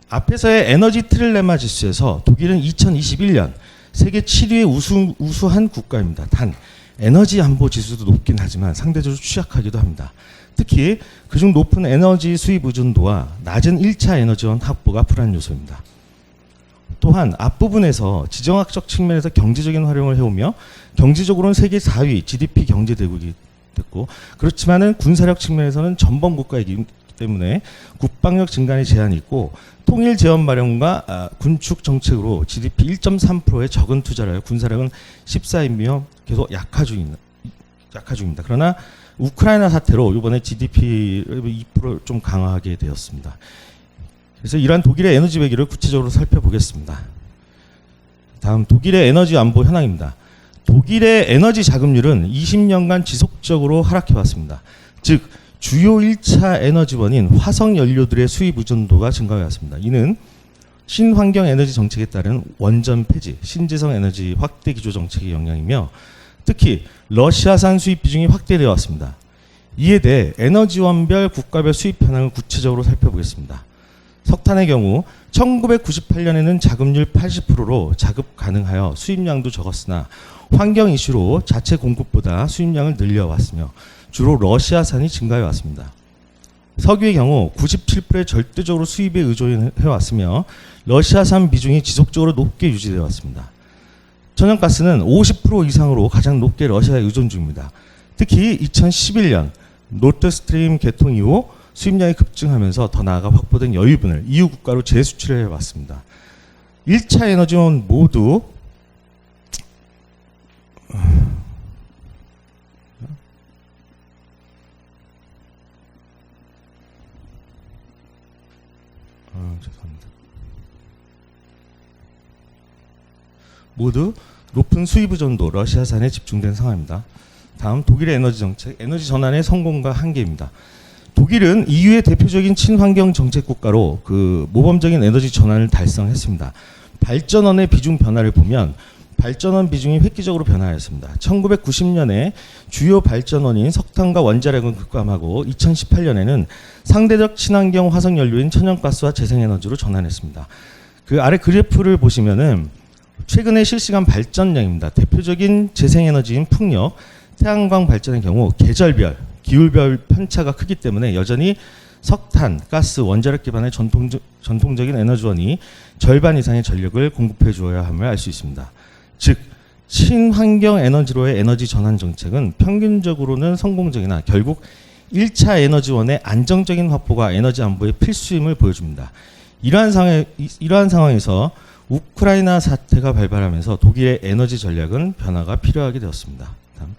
앞에서의 에너지 트릴레마 지수에서 독일은 2021년 세계 7위의 우수한 국가입니다. 단 에너지 안보 지수도 높긴 하지만 상대적으로 취약하기도 합니다. 특히 그중 높은 에너지 수입 의존도와 낮은 1차 에너지원 확보가 불안 요소입니다. 또한 앞부분에서 지정학적 측면에서 경제적인 활용을 해오며 경제적으로는 세계 4위 GDP 경제 대국이 됐고, 그렇지만은 군사력 측면에서는 전범 국가이기 때문에 국방력 증가에 제한이 있고, 통일 재원 마련과 군축 정책으로 GDP 1.3%의 적은 투자를 하여 군사력은 14위며 계속 약화 중입니다. 그러나 우크라이나 사태로 이번에 GDP를 2% 좀 강화하게 되었습니다. 그래서 이러한 독일의 에너지 외교를 구체적으로 살펴보겠습니다. 다음, 독일의 에너지 안보 현황입니다. 독일의 에너지 자금률은 20년간 지속적으로 하락해 왔습니다. 즉 주요 1차 에너지원인 화석 연료들의 수입 의존도가 증가해 왔습니다. 이는 신환경 에너지 정책에 따른 원전 폐지, 신재생 에너지 확대 기조 정책의 영향이며, 특히 러시아산 수입 비중이 확대되어 왔습니다. 이에 대해 에너지원별 국가별 수입 현황을 구체적으로 살펴보겠습니다. 석탄의 경우 1998년에는 자급률 80%로 자급 가능하여 수입량도 적었으나 환경 이슈로 자체 공급보다 수입량을 늘려왔으며 주로 러시아산이 증가해 왔습니다. 석유의 경우 97%의 절대적으로 수입에 의존해 왔으며 러시아산 비중이 지속적으로 높게 유지되어 왔습니다. 천연가스는 50% 이상으로 가장 높게 러시아에 의존 중입니다. 특히 2011년 노르드스트림 개통 이후 수입량이 급증하면서 더 나아가 확보된 여유분을 EU 국가로 재수출해 왔습니다. 1차 에너지원 모두 죄송합니다. 모두 높은 수입 의존도 러시아산에 집중된 상황입니다. 다음, 독일의 에너지 정책, 에너지 전환의 성공과 한계입니다. 독일은 EU의 대표적인 친환경 정책 국가로 그 모범적인 에너지 전환을 달성했습니다. 발전원의 비중 변화를 보면 발전원 비중이 획기적으로 변화하였습니다. 1990년에 주요 발전원인 석탄과 원자력은 급감하고 2018년에는 상대적 친환경 화석 연료인 천연가스와 재생에너지로 전환했습니다. 그 아래 그래프를 보시면은 최근의 실시간 발전량입니다. 대표적인 재생에너지인 풍력, 태양광 발전의 경우 계절별, 기후별 편차가 크기 때문에 여전히 석탄, 가스, 원자력 기반의 전통적인 에너지원이 절반 이상의 전력을 공급해 주어야 함을 알 수 있습니다. 즉, 친환경 에너지로의 에너지 전환 정책은 평균적으로는 성공적이나 결국 1차 에너지원의 안정적인 확보가 에너지 안보의 필수임을 보여줍니다. 이러한 상황에서 우크라이나 사태가 발발하면서 독일의 에너지 전략은 변화가 필요하게 되었습니다. 다음.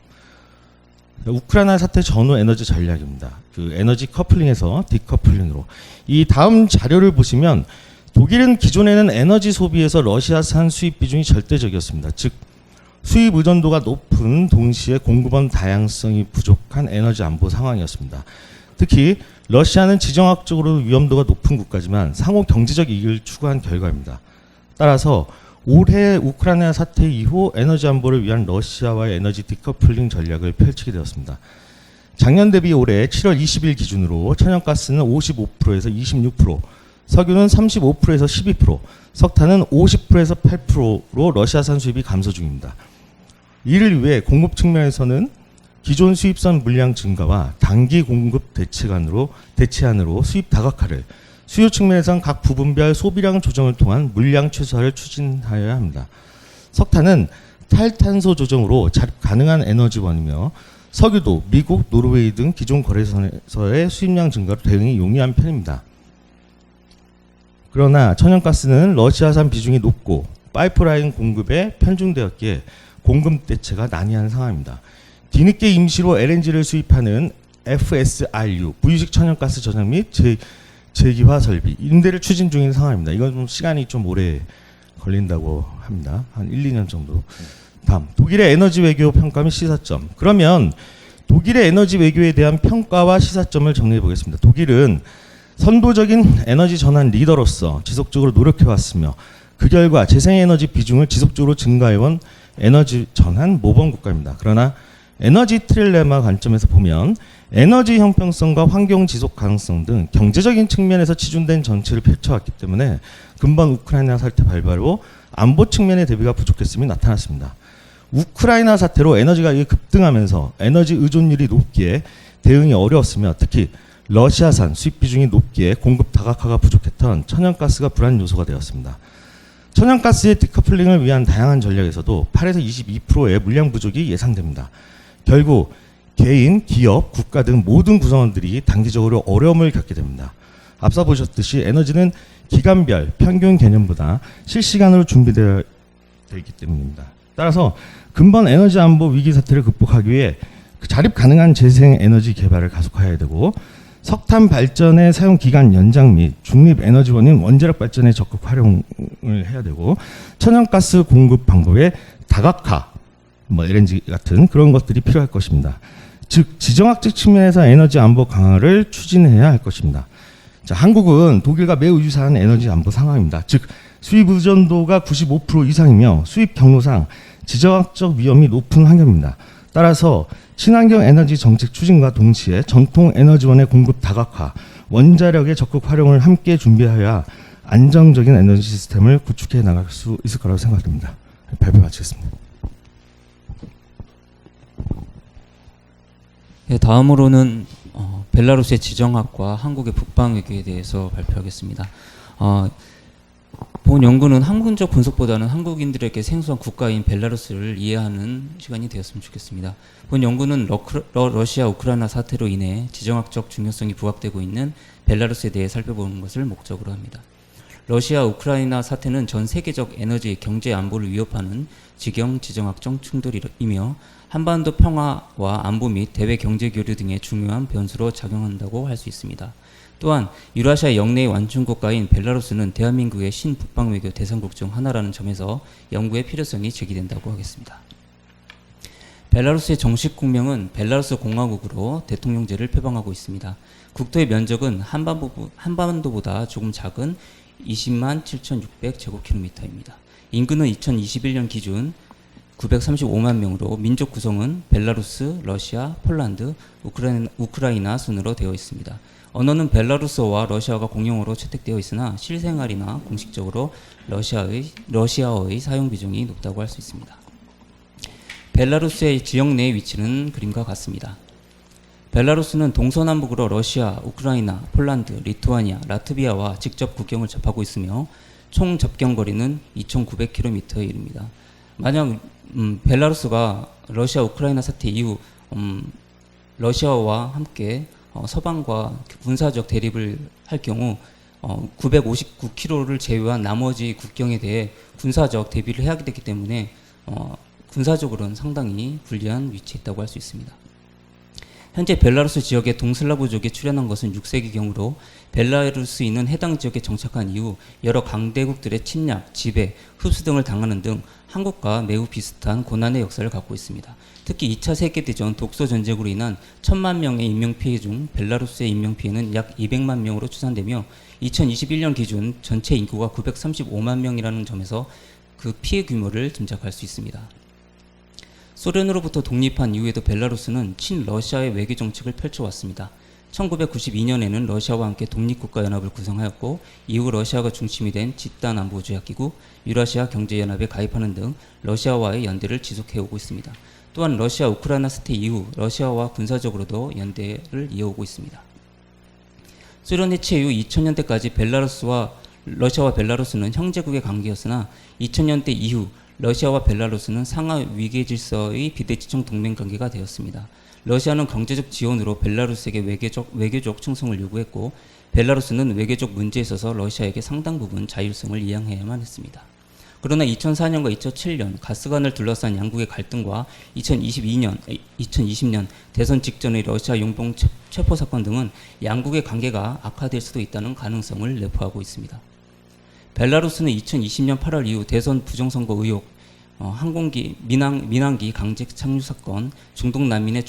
우크라이나 사태 전후 에너지 전략입니다. 그 에너지 커플링에서 디커플링으로. 이 다음 자료를 보시면 독일은 기존에는 에너지 소비에서 러시아산 수입 비중이 절대적이었습니다. 즉 수입 의존도가 높은 동시에 공급원 다양성이 부족한 에너지 안보 상황이었습니다. 특히 러시아는 지정학적으로 위험도가 높은 국가지만 상호 경제적 이익을 추구한 결과입니다. 따라서 올해 우크라이나 사태 이후 에너지 안보를 위한 러시아와의 에너지 디커플링 전략을 펼치게 되었습니다. 작년 대비 올해 7월 20일 기준으로 천연가스는 55%에서 26%, 석유는 35%에서 12%, 석탄은 50%에서 8%로 러시아산 수입이 감소 중입니다. 이를 위해 공급 측면에서는 기존 수입선 물량 증가와 단기 공급 대체안으로 수입 다각화를, 수요 측면에선 각 부분별 소비량 조정을 통한 물량 최소화를 추진하여야 합니다. 석탄은 탈탄소 조정으로 자립 가능한 에너지원이며 석유도 미국, 노르웨이 등 기존 거래선에서의 수입량 증가로 대응이 용이한 편입니다. 그러나 천연가스는 러시아산 비중이 높고 파이프라인 공급에 편중되었기에 공급 대체가 난해한 상황입니다. 뒤늦게 임시로 LNG를 수입하는 FSRU, 무유식 천연가스 저장 및 재기화 설비, 임대를 추진 중인 상황입니다. 이건 좀 시간이 좀 오래 걸린다고 합니다. 한 1, 2년 정도. 다음, 독일의 에너지 외교 평가 및 시사점. 그러면 독일의 에너지 외교에 대한 평가와 시사점을 정리해 보겠습니다. 독일은 선도적인 에너지 전환 리더로서 지속적으로 노력해왔으며 그 결과 재생에너지 비중을 지속적으로 증가해온 에너지 전환 모범 국가입니다. 그러나 에너지 트릴레마 관점에서 보면 에너지 형평성과 환경 지속 가능성 등 경제적인 측면에서 치중된 정책을 펼쳐왔기 때문에 근본 우크라이나 사태 발발 후 안보 측면의 대비가 부족했음이 나타났습니다. 우크라이나 사태로 에너지 가격이 급등하면서 에너지 의존율이 높기에 대응이 어려웠으며 특히 러시아산 수입 비중이 높기에 공급 다각화가 부족했던 천연가스가 불안 요소가 되었습니다. 천연가스의 디커플링을 위한 다양한 전략에서도 8에서 22%의 물량 부족이 예상됩니다. 결국 개인, 기업, 국가 등 모든 구성원들이 단기적으로 어려움을 겪게 됩니다. 앞서 보셨듯이 에너지는 기간별 평균 개념보다 실시간으로 준비되어 있기 때문입니다. 따라서 근본 에너지 안보 위기 사태를 극복하기 위해 자립 가능한 재생 에너지 개발을 가속화해야 되고 석탄 발전의 사용 기간 연장 및 중립 에너지원인 원자력 발전에 적극 활용을 해야 되고 천연가스 공급 방법의 다각화, LNG 같은 그런 것들이 필요할 것입니다. 즉 지정학적 측면에서 에너지 안보 강화를 추진해야 할 것입니다. 자, 한국은 독일과 매우 유사한 에너지 안보 상황입니다. 즉 수입 의존도가 95% 이상이며 수입 경로상 지정학적 위험이 높은 환경입니다. 따라서 친환경 에너지 정책 추진과 동시에 전통 에너지원의 공급 다각화, 원자력의 적극 활용을 함께 준비하여야 안정적인 에너지 시스템을 구축해 나갈 수 있을 거라고 생각됩니다. 발표 마치겠습니다. 네, 다음으로는 벨라루스의 지정학과 한국의 북방 외교에 대해서 발표하겠습니다. 본 연구는 학문적 분석보다는 한국인들에게 생소한 국가인 벨라루스를 이해하는 시간이 되었으면 좋겠습니다. 본 연구는 러시아 우크라이나 사태로 인해 지정학적 중요성이 부각되고 있는 벨라루스에 대해 살펴보는 것을 목적으로 합니다. 러시아 우크라이나 사태는 전 세계적 에너지 경제 안보를 위협하는 지경 지정학적 충돌이며 한반도 평화와 안보 및 대외 경제 교류 등의 중요한 변수로 작용한다고 할 수 있습니다. 또한 유라시아 영내의 완충국가인 벨라루스는 대한민국의 신북방 외교 대상국 중 하나라는 점에서 연구의 필요성이 제기된다고 하겠습니다. 벨라루스의 정식 국명은 벨라루스 공화국으로 대통령제를 표방하고 있습니다. 국토의 면적은 한반도보다 조금 작은 20만 7,600제곱킬로미터입니다. 인구는 2021년 기준 935만 명으로 민족 구성은 벨라루스, 러시아, 폴란드, 우크라이나 순으로 되어 있습니다. 언어는 벨라루스어와 러시아어가 공용어로 채택되어 있으나 실생활이나 공식적으로 러시아어의 사용 비중이 높다고 할 수 있습니다. 벨라루스의 지역 내의 위치는 그림과 같습니다. 벨라루스는 동서남북으로 러시아, 우크라이나, 폴란드, 리투아니아, 라트비아와 직접 국경을 접하고 있으며 총 접경거리는 2,900km에 이릅니다. 만약 벨라루스가 러시아 우크라이나 사태 이후 러시아와 함께 서방과 군사적 대립을 할 경우 959km를 제외한 나머지 국경에 대해 군사적 대비를 해야 되기 때문에 군사적으로는 상당히 불리한 위치에 있다고 할 수 있습니다. 현재 벨라루스 지역에 동슬라브족이 출현한 것은 6세기경으로 벨라루스인은 해당 지역에 정착한 이후 여러 강대국들의 침략, 지배, 흡수 등을 당하는 등 한국과 매우 비슷한 고난의 역사를 갖고 있습니다. 특히 2차 세계대전 독소 전쟁으로 인한 1,000만 명의 인명피해 중 벨라루스의 인명피해는 약 200만 명으로 추산되며 2021년 기준 전체 인구가 935만 명이라는 점에서 그 피해 규모를 짐작할 수 있습니다. 소련으로부터 독립한 이후에도 벨라루스는 친러시아의 외교 정책을 펼쳐왔습니다. 1992년에는 러시아와 함께 독립국가연합을 구성하였고 이후 러시아가 중심이 된 집단안보조약기구 유라시아 경제연합에 가입하는 등 러시아와의 연대를 지속해오고 있습니다. 또한 러시아 우크라이나 사태 이후 러시아와 군사적으로도 연대를 이어오고 있습니다. 소련 해체 이후 2000년대까지 러시아와 벨라루스는 형제국의 관계였으나 2000년대 이후 러시아와 벨라루스는 상하 위계 질서의 비대칭 동맹 관계가 되었습니다. 러시아는 경제적 지원으로 벨라루스에게 외교적 충성을 요구했고 벨라루스는 외교적 문제에 있어서 러시아에게 상당 부분 자율성을 이양해야만 했습니다. 그러나 2004년과 2007년 가스관을 둘러싼 양국의 갈등과 2020년 대선 직전의 러시아 용병 체포 사건 등은 양국의 관계가 악화될 수도 있다는 가능성을 내포하고 있습니다. 벨라루스는 2020년 8월 이후 대선 부정선거 의혹, 항공기, 민항기 강제 착륙 사건, 중동 난민의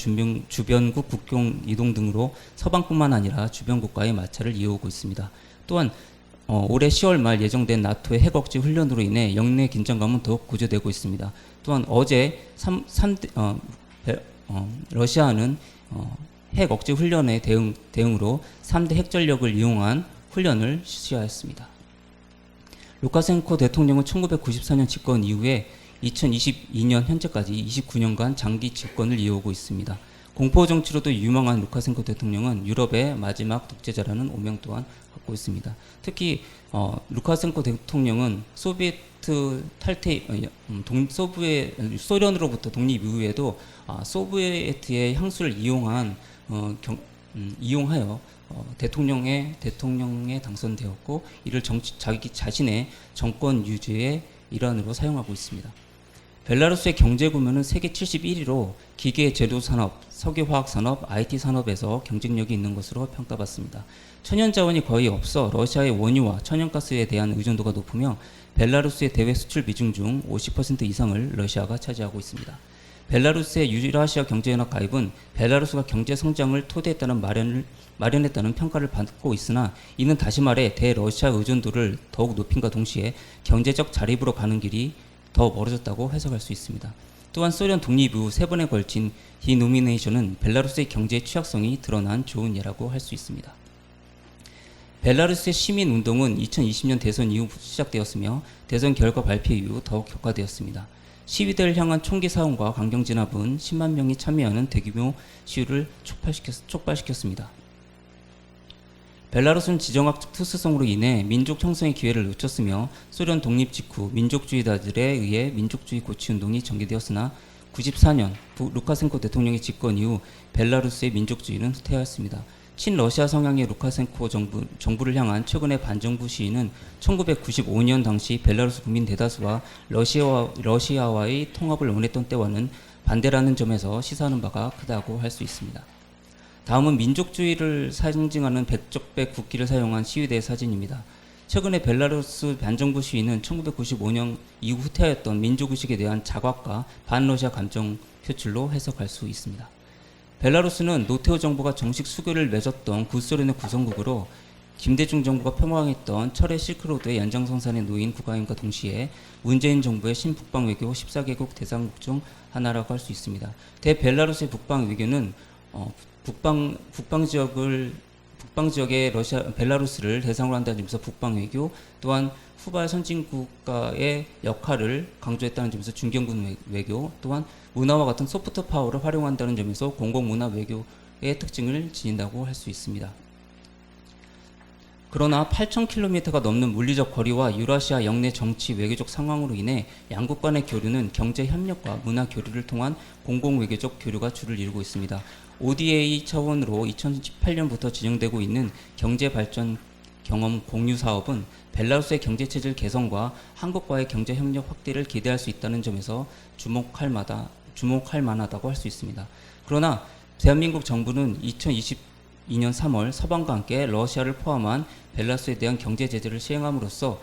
주변국 국경 이동 등으로 서방뿐만 아니라 주변국과의 마찰을 이어오고 있습니다. 또한 올해 10월 말 예정된 나토의 핵 억제 훈련으로 인해 영내 긴장감은 더욱 고조되고 있습니다. 또한 어제 러시아는 핵 억제 훈련의 대응으로 3대 핵전력을 이용한 훈련을 실시하였습니다. 루카센코 대통령은 1994년 집권 이후에 2022년 현재까지 29년간 장기 집권을 이어오고 있습니다. 공포 정치로도 유망한 루카센코 대통령은 유럽의 마지막 독재자라는 오명 또한 갖고 있습니다. 특히 루카센코 대통령은 소비에트 탈퇴, 소련으로부터 독립 이후에도 소비에트의 향수를 이용하여 대통령에 당선되었고, 이를 자기 자신의 정권 유지의 일환으로 사용하고 있습니다. 벨라루스의 경제 규모는 세계 71위로 기계 제조 산업, 석유화학 산업, IT 산업에서 경쟁력이 있는 것으로 평가받습니다. 천연 자원이 거의 없어 러시아의 원유와 천연가스에 대한 의존도가 높으며 벨라루스의 대외 수출 비중 중 50% 이상을 러시아가 차지하고 있습니다. 벨라루스의 유라시아 경제연합 가입은 벨라루스가 경제 성장을 토대했다는 마련했다는 평가를 받고 있으나, 이는 다시 말해 대러시아 의존도를 더욱 높임과 동시에 경제적 자립으로 가는 길이 더 멀어졌다고 해석할 수 있습니다. 또한 소련 독립 이후 3번에 걸친 디노미네이션은 벨라루스의 경제 취약성이 드러난 좋은 예라고 할 수 있습니다. 벨라루스의 시민운동은 2020년 대선 이후 시작되었으며 대선 결과 발표 이후 더욱 격화되었습니다. 시위대를 향한 총기 사용과 강경 진압은 10만 명이 참여하는 대규모 시위를 촉발시켰습니다. 벨라루스는 지정학적 특수성으로 인해 민족 형성의 기회를 놓쳤으며 소련 독립 직후 민족주의자들에 의해 민족주의 고취운동이 전개되었으나 94년 루카센코 대통령의 집권 이후 벨라루스의 민족주의는 후퇴하였습니다. 친러시아 성향의 루카센코 정부를 향한 최근의 반정부 시위는 1995년 당시 벨라루스 국민 대다수가 러시아와의 통합을 원했던 때와는 반대라는 점에서 시사하는 바가 크다고 할 수 있습니다. 다음은 민족주의를 상징하는 백적배 국기를 사용한 시위대의 사진입니다. 최근에 벨라루스 반정부 시위는 1995년 이후 후퇴하였던 민족의식에 대한 자각과 반러시아 감정 표출로 해석할 수 있습니다. 벨라루스는 노태우 정부가 정식 수교를 맺었던 구소련의 구성국으로 김대중 정부가 표방했던 철의 실크로드의 연장선상에 놓인 국가임과 동시에 문재인 정부의 신북방 외교 14개국 대상국 중 하나라고 할 수 있습니다. 대벨라루스의 북방 외교는 북방 지역의 벨라루스를 대상으로 한다는 점에서 북방 외교, 또한 후발 선진국가의 역할을 강조했다는 점에서 중견군 외교, 또한 문화와 같은 소프트 파워를 활용한다는 점에서 공공문화 외교의 특징을 지닌다고 할 수 있습니다. 그러나 8,000km가 넘는 물리적 거리와 유라시아 영내 정치 외교적 상황으로 인해 양국 간의 교류는 경제 협력과 문화 교류를 통한 공공 외교적 교류가 주를 이루고 있습니다. ODA 차원으로 2018년부터 진행되고 있는 경제 발전 경험 공유 사업은 벨라루스의 경제 체질 개선과 한국과의 경제 협력 확대를 기대할 수 있다는 점에서 주목할 만하다고 할 수 있습니다. 그러나 대한민국 정부는 2022년 3월 서방과 함께 러시아를 포함한 벨라루스에 대한 경제 제재를 시행함으로써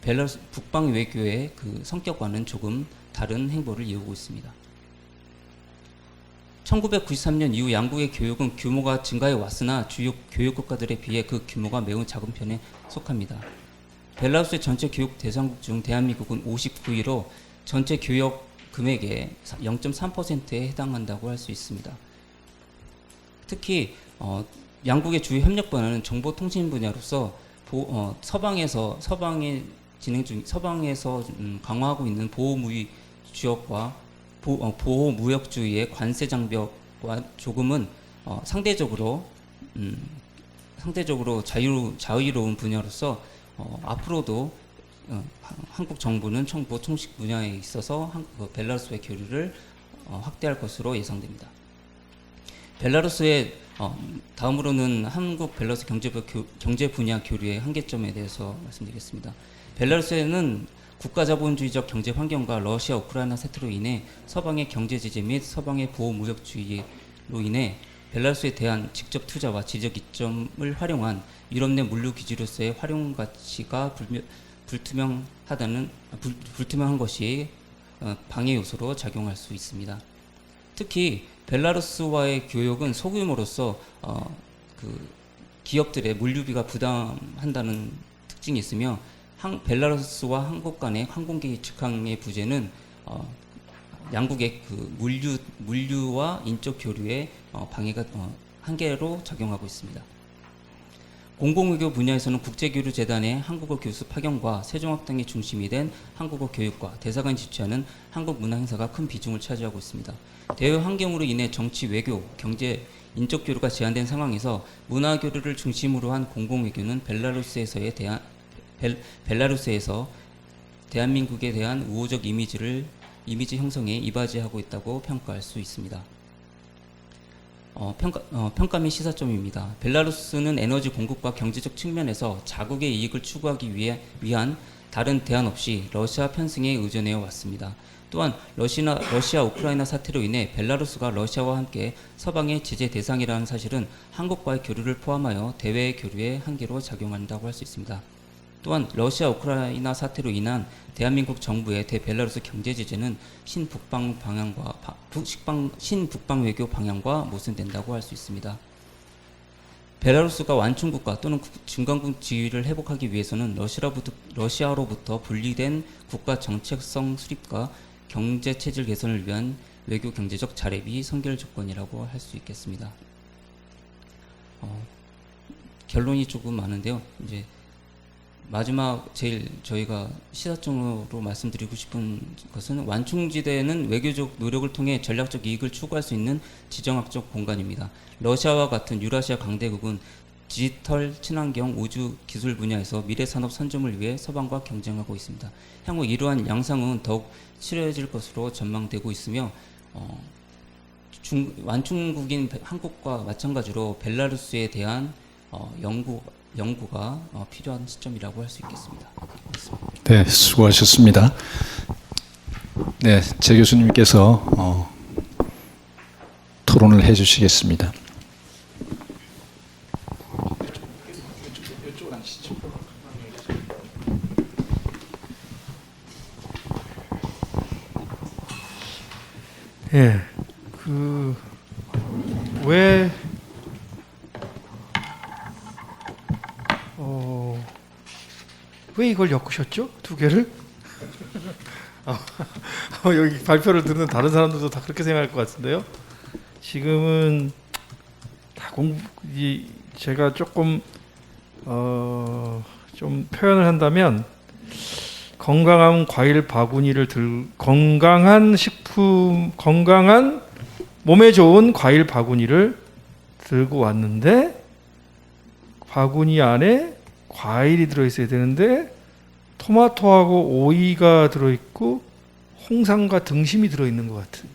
벨라루스 북방 외교의 그 성격과는 조금 다른 행보를 이어오고 있습니다. 1993년 이후 양국의 교육은 규모가 증가해 왔으나 주요 교육 국가들에 비해 그 규모가 매우 작은 편에 속합니다. 벨라루스의 전체 교육 대상국 중 대한민국은 59위로 전체 교역 금액의 0.3%에 해당한다고 할 수 있습니다. 특히 양국의 주요 협력 분야는 정보통신 분야로서 서방에서 강화하고 있는 보호무역 주역과 관세 장벽과 조금은 상대적으로 자유로운 분야로서 앞으로도 한국 정부는 정보 통신 분야에 있어서 벨라루스의 교류를 확대할 것으로 예상됩니다. 벨라루스의 다음으로는 한국 벨라루스 경제 분야 교류의 한계점에 대해서 말씀드리겠습니다. 벨라루스에는 국가자본주의적 경제 환경과 러시아 우크라이나 사태로 인해 서방의 경제 제재 및 서방의 보호 무역주의로 인해 벨라루스에 대한 직접 투자와 지적 이점을 활용한 유럽 내 물류 기지로서의 활용 가치가 불투명한 것이 방해 요소로 작용할 수 있습니다. 특히 벨라루스와의 교역은 소규모로서 기업들의 물류비가 부담한다는 특징이 있으며 벨라루스와 한국 간의 항공기 직항의 부재는 양국의 그 물류와 인적 교류에 방해가 한계로 작용하고 있습니다. 공공외교 분야에서는 국제교류재단의 한국어 교수 파견과 세종학당의 중심이 된 한국어 교육과 대사관이 주최하는 한국 문화 행사가 큰 비중을 차지하고 있습니다. 대외 환경으로 인해 정치, 외교, 경제, 인적 교류가 제한된 상황에서 문화 교류를 중심으로 한 공공외교는 벨라루스에서 대한민국에 대한 우호적 이미지 형성에 이바지하고 있다고 평가할 수 있습니다. 평가 및 시사점입니다. 벨라루스는 에너지 공급과 경제적 측면에서 자국의 이익을 추구하기 위한 다른 대안 없이 러시아 편승에 의존해 왔습니다. 또한 러시아 우크라이나 사태로 인해 벨라루스가 러시아와 함께 서방의 제재 대상이라는 사실은 한국과의 교류를 포함하여 대외 교류의 한계로 작용한다고 할 수 있습니다. 또한 러시아 우크라이나 사태로 인한 대한민국 정부의 대벨라루스 경제 제재는 신북방 외교 방향과 모순된다고 할 수 있습니다. 벨라루스가 완충국가 또는 중간국 지위를 회복하기 위해서는 러시아로부터 분리된 국가 정책성 수립과 경제 체질 개선을 위한 외교 경제적 자립이 선결 조건이라고 할 수 있겠습니다. 결론이 조금 많은데요. 이제 마지막 제일 저희가 시사점으로 말씀드리고 싶은 것은 완충지대는 외교적 노력을 통해 전략적 이익을 추구할 수 있는 지정학적 공간입니다. 러시아와 같은 유라시아 강대국은 디지털, 친환경, 우주, 기술 분야에서 미래 산업 선점을 위해 서방과 경쟁하고 있습니다. 향후 이러한 양상은 더욱 치러질 것으로 전망되고 있으며 완충국인 한국과 마찬가지로 벨라루스에 대한 연구가 필요한 시점이라고 할 수 있겠습니다. 네, 수고하셨습니다. 네, 제 교수님께서 토론을 해주시겠습니다. 예, 왜 이걸 엮으셨죠? 두 개를? 여기 발표를 듣는 다른 사람들도 다 그렇게 생각할 것 같은데요. 지금은 다 제가 조금 좀 표현을 한다면 건강한 과일 바구니를 건강한 몸에 좋은 과일 바구니를 들고 왔는데 바구니 안에 과일이 들어있어야 되는데 토마토하고 오이가 들어있고 홍삼과 등심이 들어있는 것 같은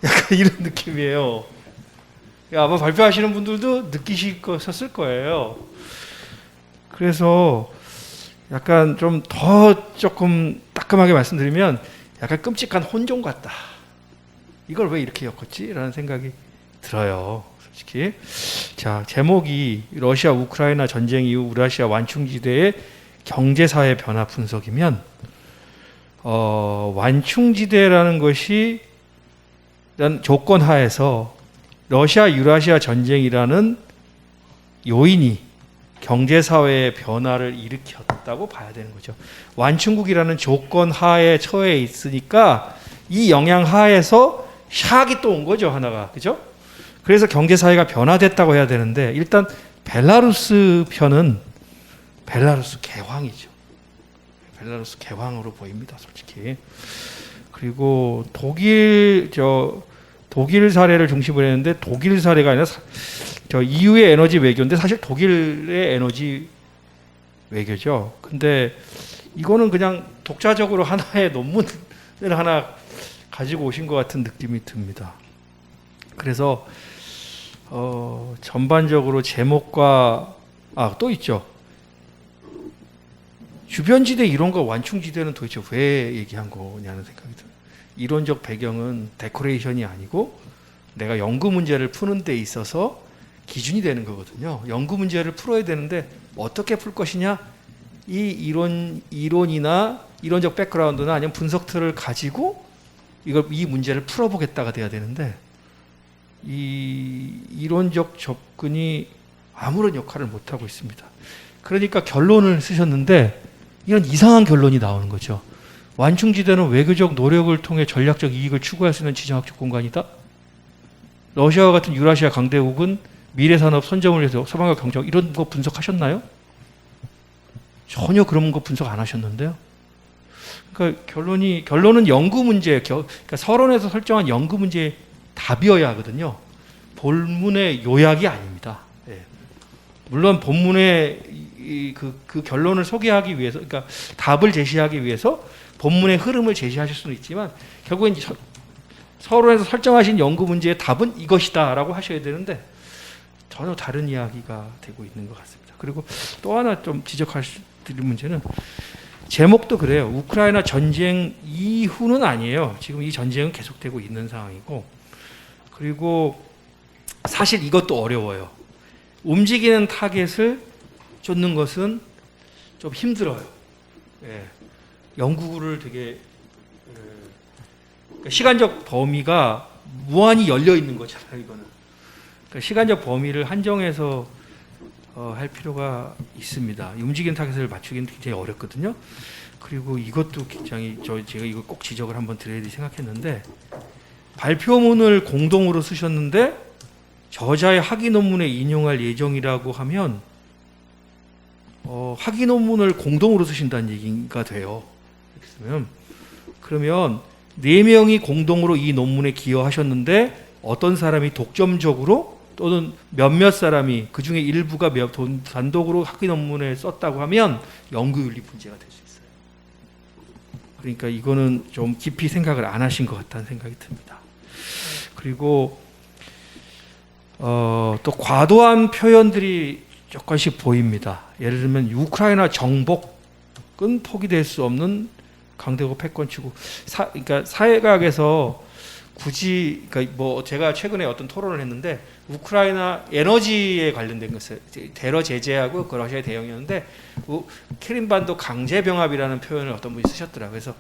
약간 이런 느낌이에요. 아마 발표하시는 분들도 느끼셨을 거예요. 그래서 약간 좀 더 조금 따끔하게 말씀드리면 약간 끔찍한 혼종 같다. 이걸 왜 이렇게 엮었지? 라는 생각이 들어요. 솔직히. 자, 제목이 러시아 우크라이나 전쟁 이후 유라시아 완충지대의 경제사회 변화 분석이면 완충지대라는 것이 이런 조건 하에서 러시아 유라시아 전쟁이라는 요인이 경제사회의 변화를 일으켰다고 봐야 되는 거죠. 완충국이라는 조건 하에 처해 있으니까 이 영향 하에서 샥이 또 온 거죠, 하나가. 그죠? 그래서 경제사회가 변화됐다고 해야 되는데 일단 벨라루스 편은 벨라루스 개황이죠. 벨라루스 개황으로 보입니다, 솔직히. 그리고 독일 사례를 중심으로 했는데 독일 사례가 아니라 EU의 에너지 외교인데 사실 독일의 에너지 외교죠. 근데 이거는 그냥 독자적으로 하나의 논문을 하나 가지고 오신 것 같은 느낌이 듭니다. 그래서 전반적으로 제목과 또 있죠. 주변지대 이론과 완충지대는 도대체 왜 얘기한 거냐는 생각이 들어요. 이론적 배경은 데코레이션이 아니고 내가 연구 문제를 푸는 데 있어서 기준이 되는 거거든요. 연구 문제를 풀어야 되는데 어떻게 풀 것이냐, 이 이론이나 이론적 백그라운드나 아니면 분석 틀을 가지고 이 문제를 풀어보겠다가 돼야 되는데 이 이론적 접근이 아무런 역할을 못하고 있습니다. 그러니까 결론을 쓰셨는데 이런 이상한 결론이 나오는 거죠. 완충지대는 외교적 노력을 통해 전략적 이익을 추구할 수 있는 지정학적 공간이다. 러시아와 같은 유라시아 강대국은 미래산업 선점을 위해서 서방과 경쟁 이런 거 분석하셨나요? 전혀 그런 거 분석 안 하셨는데요. 그러니까 결론은 연구 문제, 그러니까 서론에서 설정한 연구 문제의 답이어야 하거든요. 본문의 요약이 아닙니다. 예. 물론 본문의 그 결론을 소개하기 위해서, 그러니까 답을 제시하기 위해서 본문의 흐름을 제시하실 수는 있지만 결국엔 서론에서 설정하신 연구 문제의 답은 이것이다라고 하셔야 되는데 전혀 다른 이야기가 되고 있는 것 같습니다. 그리고 또 하나 좀 지적드릴 문제는 제목도 그래요. 우크라이나 전쟁 이후는 아니에요. 지금 이 전쟁은 계속되고 있는 상황이고, 그리고 사실 이것도 어려워요. 움직이는 타겟을 쫓는 것은 좀 힘들어요. 예. 연구를 되게 시간적 범위가 무한히 열려 있는 거잖아요. 이거는 그러니까 시간적 범위를 한정해서 할 필요가 있습니다. 움직이는 타겟을 맞추기는 굉장히 어렵거든요. 그리고 이것도 굉장히 제가 이거 꼭 지적을 한번 드려야 돼 생각했는데, 발표문을 공동으로 쓰셨는데 저자의 학위 논문에 인용할 예정이라고 하면 학위 논문을 공동으로 쓰신다는 얘기가 돼요. 그러면 4명이 공동으로 이 논문에 기여하셨는데 어떤 사람이 독점적으로 또는 몇몇 사람이 그 중에 일부가 단독으로 학위 논문에 썼다고 하면 연구윤리 문제가 될 수 있어요. 그러니까 이거는 좀 깊이 생각을 안 하신 것 같다는 생각이 듭니다. 그리고 또 과도한 표현들이 조금씩 보입니다. 예를 들면 우크라이나 정복은 포기될 수 없는 강대국 패권치고, 그러니까 사회과학에서 굳이, 그러니까 뭐 제가 최근에 어떤 토론을 했는데 우크라이나 에너지에 관련된 것을 대러 제재하고 그 러시아의 대응이었는데 크림반도 강제병합이라는 표현을 어떤 분이 쓰셨더라고요. 그래서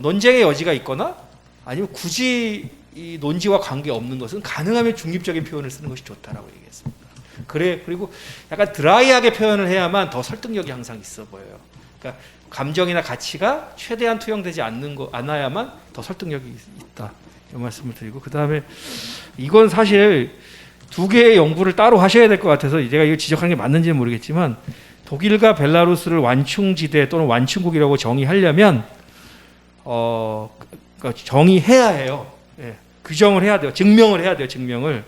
논쟁의 여지가 있거나 아니면 굳이 이 논지와 관계 없는 것은 가능하면 중립적인 표현을 쓰는 것이 좋다라고 얘기했습니다. 그리고 약간 드라이하게 표현을 해야만 더 설득력이 항상 있어 보여요. 그러니까 감정이나 가치가 최대한 투영되지 않아야만 더 설득력이 있다. 이 말씀을 드리고, 그 다음에 이건 사실 2개의 연구를 따로 하셔야 될 것 같아서 제가 이거 지적하는 게 맞는지는 모르겠지만, 독일과 벨라루스를 완충지대 또는 완충국이라고 정의하려면 그러니까 정의해야 해요. 예, 규정을 해야 돼요. 증명을 해야 돼요. 증명을.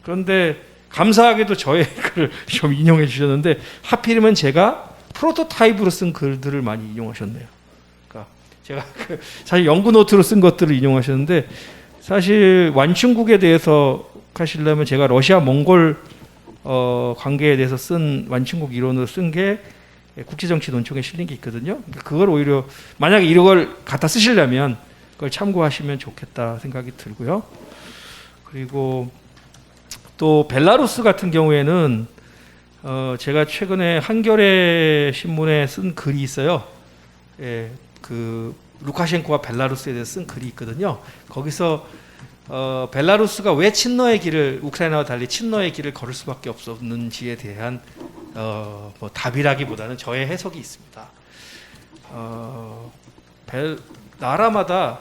그런데 감사하게도 저의 글을 좀 인용해 주셨는데 하필이면 제가 프로토타입으로 쓴 글들을 많이 인용하셨네요. 그러니까 제가 사실 연구 노트로 쓴 것들을 인용하셨는데, 사실 완충국에 대해서 하시려면 제가 러시아 몽골 관계에 대해서 쓴 완충국 이론으로 쓴 게 국제정치 논총에 실린 게 있거든요. 그걸 오히려 만약에 이걸 갖다 쓰시려면 그걸 참고하시면 좋겠다 생각이 들고요. 그리고 또 벨라루스 같은 경우에는 제가 최근에 한겨레 신문에 쓴 글이 있어요. 예, 그 루카셴코와 벨라루스에 대해서 쓴 글이 있거든요. 거기서 벨라루스가 왜 친러의 길을, 우크라이나와 달리 친러의 길을 걸을 수밖에 없었는지에 대한 뭐 답이라기보다는 저의 해석이 있습니다. 나라마다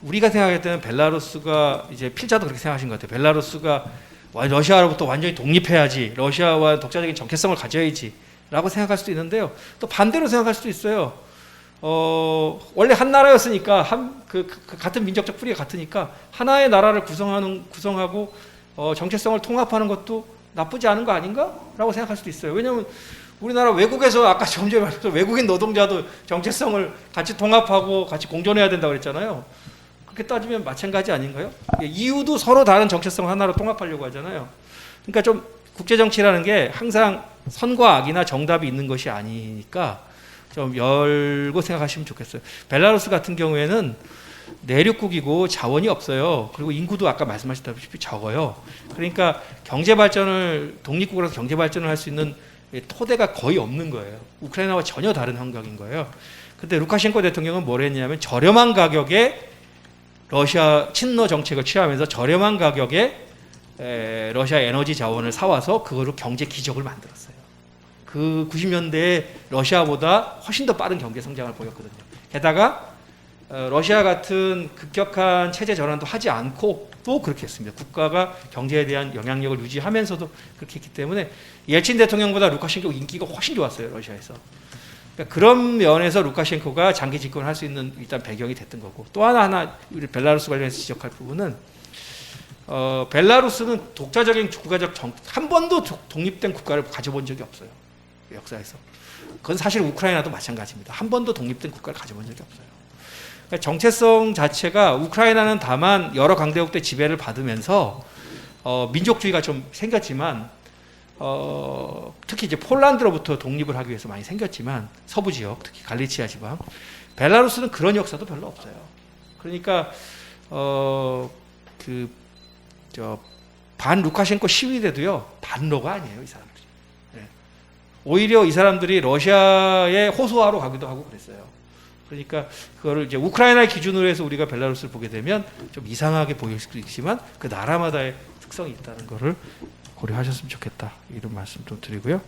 우리가 생각할 때는 벨라루스가, 이제 필자도 그렇게 생각하신 것 같아요. 벨라루스가 러시아로부터 완전히 독립해야지, 러시아와 독자적인 정체성을 가져야지 라고 생각할 수도 있는데요. 또 반대로 생각할 수도 있어요. 원래 한 나라였으니까 같은 민족적 뿌리가 같으니까 하나의 나라를 구성하고 정체성을 통합하는 것도 나쁘지 않은 거 아닌가? 라고 생각할 수도 있어요. 왜냐하면 우리나라 외국에서 아까 좀 전에 말했던 외국인 노동자도 정체성을 같이 통합하고 같이 공존해야 된다고 그랬잖아요. 그렇게 따지면 마찬가지 아닌가요? EU도 서로 다른 정체성 하나로 통합하려고 하잖아요. 그러니까 좀 국제정치라는 게 항상 선과 악이나 정답이 있는 것이 아니니까 좀 열고 생각하시면 좋겠어요. 벨라루스 같은 경우에는 내륙국이고 자원이 없어요. 그리고 인구도 아까 말씀하셨다시피 적어요. 그러니까 독립국으로서 경제 발전을 할 수 있는 토대가 거의 없는 거예요. 우크라이나와 전혀 다른 환경인 거예요. 근데 루카셴코 대통령은 뭘 했냐면 저렴한 가격에 러시아 친러 정책을 취하면서 저렴한 가격에 러시아 에너지 자원을 사와서 그거로 경제 기적을 만들었어요. 그 90년대에 러시아보다 훨씬 더 빠른 경제 성장을 보였거든요. 게다가 러시아 같은 급격한 체제 전환도 하지 않고 또 그렇게 했습니다. 국가가 경제에 대한 영향력을 유지하면서도 그렇게 했기 때문에 옐친 대통령보다 루카셴코 인기가 훨씬 좋았어요. 러시아에서. 그러니까 그런 면에서 루카셴코가 장기 집권을 할 수 있는 일단 배경이 됐던 거고, 또 하나 우리 벨라루스 관련해서 지적할 부분은 벨라루스는 독자적인 국가적 한 번도 독립된 국가를 가져본 적이 없어요. 역사에서. 그건 사실 우크라이나도 마찬가지입니다. 한 번도 독립된 국가를 가져본 적이 없어요. 그러니까 정체성 자체가 우크라이나는 다만 여러 강대국대 지배를 받으면서 민족주의가 좀 생겼지만 특히 이제 폴란드로부터 독립을 하기 위해서 많이 생겼지만 서부 지역, 특히 갈리치아 지방, 벨라루스는 그런 역사도 별로 없어요. 그러니까 반 루카셴코 시위대도요 반로가 아니에요, 이 사람들이. 네. 오히려 이 사람들이 러시아에 호소하러 가기도 하고 그랬어요. 그러니까 그거를 이제 우크라이나의 기준으로 해서 우리가 벨라루스를 보게 되면 좀 이상하게 보일 수도 있지만 그 나라마다의 특성이 있다는 거를 고려하셨으면 좋겠다, 이런 말씀 좀 드리고요.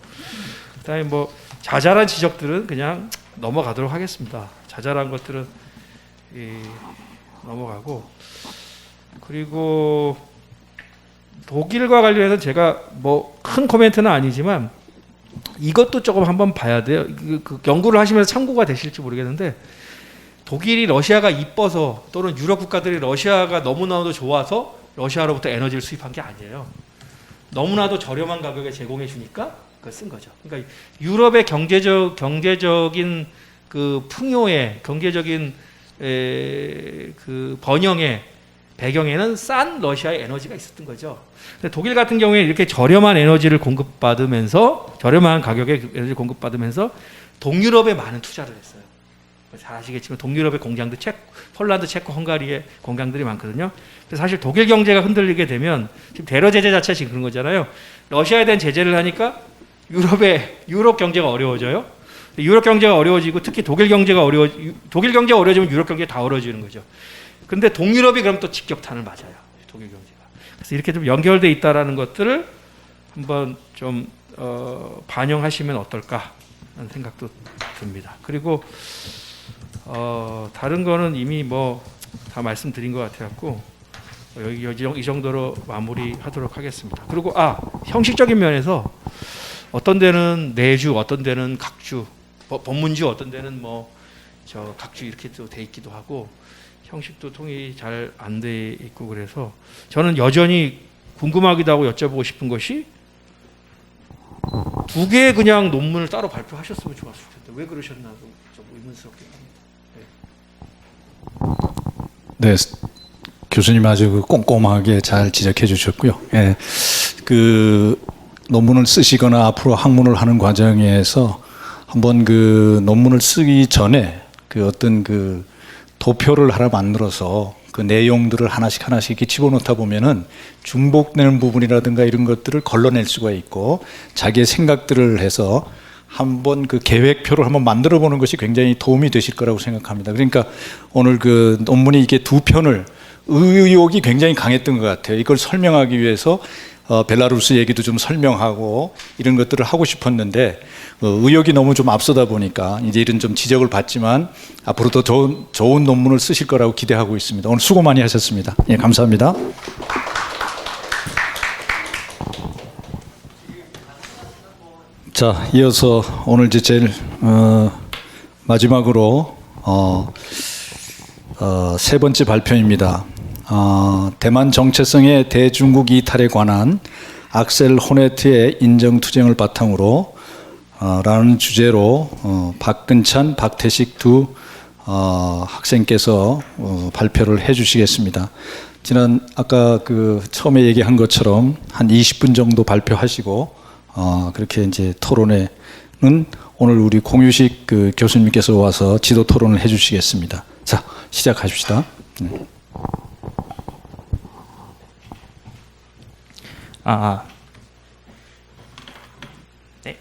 그다음에 뭐 자잘한 지적들은 그냥 넘어가도록 하겠습니다. 자잘한 것들은 넘어가고, 그리고 독일과 관련해서 제가 뭐 큰 코멘트는 아니지만 이것도 조금 한번 봐야 돼요. 그 연구를 하시면서 참고가 되실지 모르겠는데, 독일이 러시아가 이뻐서 또는 유럽 국가들이 러시아가 너무나도 좋아서 러시아로부터 에너지를 수입한 게 아니에요. 너무나도 저렴한 가격에 제공해 주니까 그걸 쓴 거죠. 그러니까 유럽의 경제적인 그 풍요의 경제적인 그 번영의 배경에는 싼 러시아의 에너지가 있었던 거죠. 근데 독일 같은 경우에 이렇게 저렴한 에너지를 공급받으면서, 저렴한 가격에 에너지를 공급받으면서 동유럽에 많은 투자를 했어요. 잘 아시겠지만 동유럽의 공장도 폴란드, 체코, 헝가리의 공장들이 많거든요. 그래서 사실 독일 경제가 흔들리게 되면 지금 대러 제재 자체가 지금 그런 거잖아요. 러시아에 대한 제재를 하니까 유럽 경제가 어려워져요. 유럽 경제가 어려워지고 특히 독일 경제가 어려워지면 유럽 경제가 다 어려워지는 거죠. 근데 동유럽이 그럼 또 직격탄을 맞아요. 독일 경제가. 그래서 이렇게 좀 연결돼 있다라는 것들을 한번 좀 반영하시면 어떨까 하는 생각도 듭니다. 그리고 다른 거는 이미 뭐 다 말씀드린 것 같아갖고 이 정도로 마무리하도록 하겠습니다. 그리고 형식적인 면에서 어떤 데는 내주, 어떤 데는 각주, 법문주, 어떤 데는 뭐 각주 이렇게 또 돼 있기도 하고 형식도 통일이 잘 안 돼 있고, 그래서 저는 여전히 궁금하기도 하고 여쭤보고 싶은 것이, 두 개의 그냥 논문을 따로 발표하셨으면 좋았을 텐데 왜 그러셨나 좀 의문스럽게 합니다. 네, 교수님 아주 꼼꼼하게 잘 지적해 주셨고요. 예, 그 논문을 쓰시거나 앞으로 학문을 하는 과정에서 한번 그 논문을 쓰기 전에 그 어떤 그 도표를 하나 만들어서 그 내용들을 하나씩 이렇게 집어넣다 보면은 중복되는 부분이라든가 이런 것들을 걸러낼 수가 있고, 자기의 생각들을 해서 한번 그 계획표를 한번 만들어 보는 것이 굉장히 도움이 되실 거라고 생각합니다. 그러니까 오늘 그 논문이 이게 두 편을, 의욕이 굉장히 강했던 것 같아요. 이걸 설명하기 위해서 벨라루스 얘기도 좀 설명하고 이런 것들을 하고 싶었는데 의욕이 너무 좀 앞서다 보니까 이제 이런 좀 지적을 받지만 앞으로 더 좋은 논문을 쓰실 거라고 기대하고 있습니다. 오늘 수고 많이 하셨습니다. 예, 감사합니다. 자, 이어서 오늘 이제 제일 마지막으로 세 번째 발표입니다. 대만 정체성의 대중국 이탈에 관한 악셀 호네트의 인정투쟁을 바탕으로 라는 주제로 박근찬, 박태식 두 학생께서 발표를 해 주시겠습니다. 아까 그 처음에 얘기한 것처럼 한 20분 정도 발표하시고 그렇게 이제 토론회는 오늘 우리 공유식 그 교수님께서 와서 지도 토론을 해 주시겠습니다. 자, 시작하십시다. 네,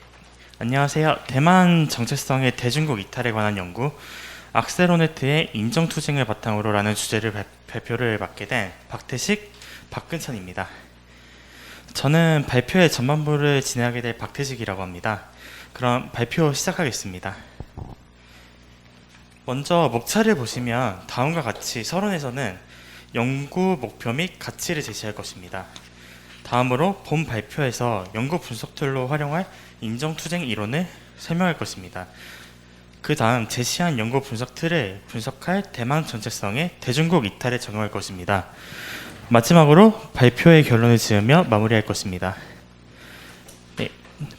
안녕하세요. 대만 정체성의 대중국 이탈에 관한 연구 악셀호네트의 인정투쟁을 바탕으로라는 주제를 발표를 맡게 된 박태식, 박근찬입니다. 저는 발표의 전반부를 진행하게 될 박태식이라고 합니다. 그럼 발표 시작하겠습니다. 먼저 목차를 보시면 다음과 같이 서론에서는 연구 목표 및 가치를 제시할 것입니다. 다음으로 본 발표에서 연구 분석 툴로 활용할 인정투쟁 이론을 설명할 것입니다. 그 다음 제시한 연구 분석 틀을 분석할 대망 정체성의 대중국 이탈에 적용할 것입니다. 마지막으로 발표의 결론을 지으며 마무리할 것입니다. 네,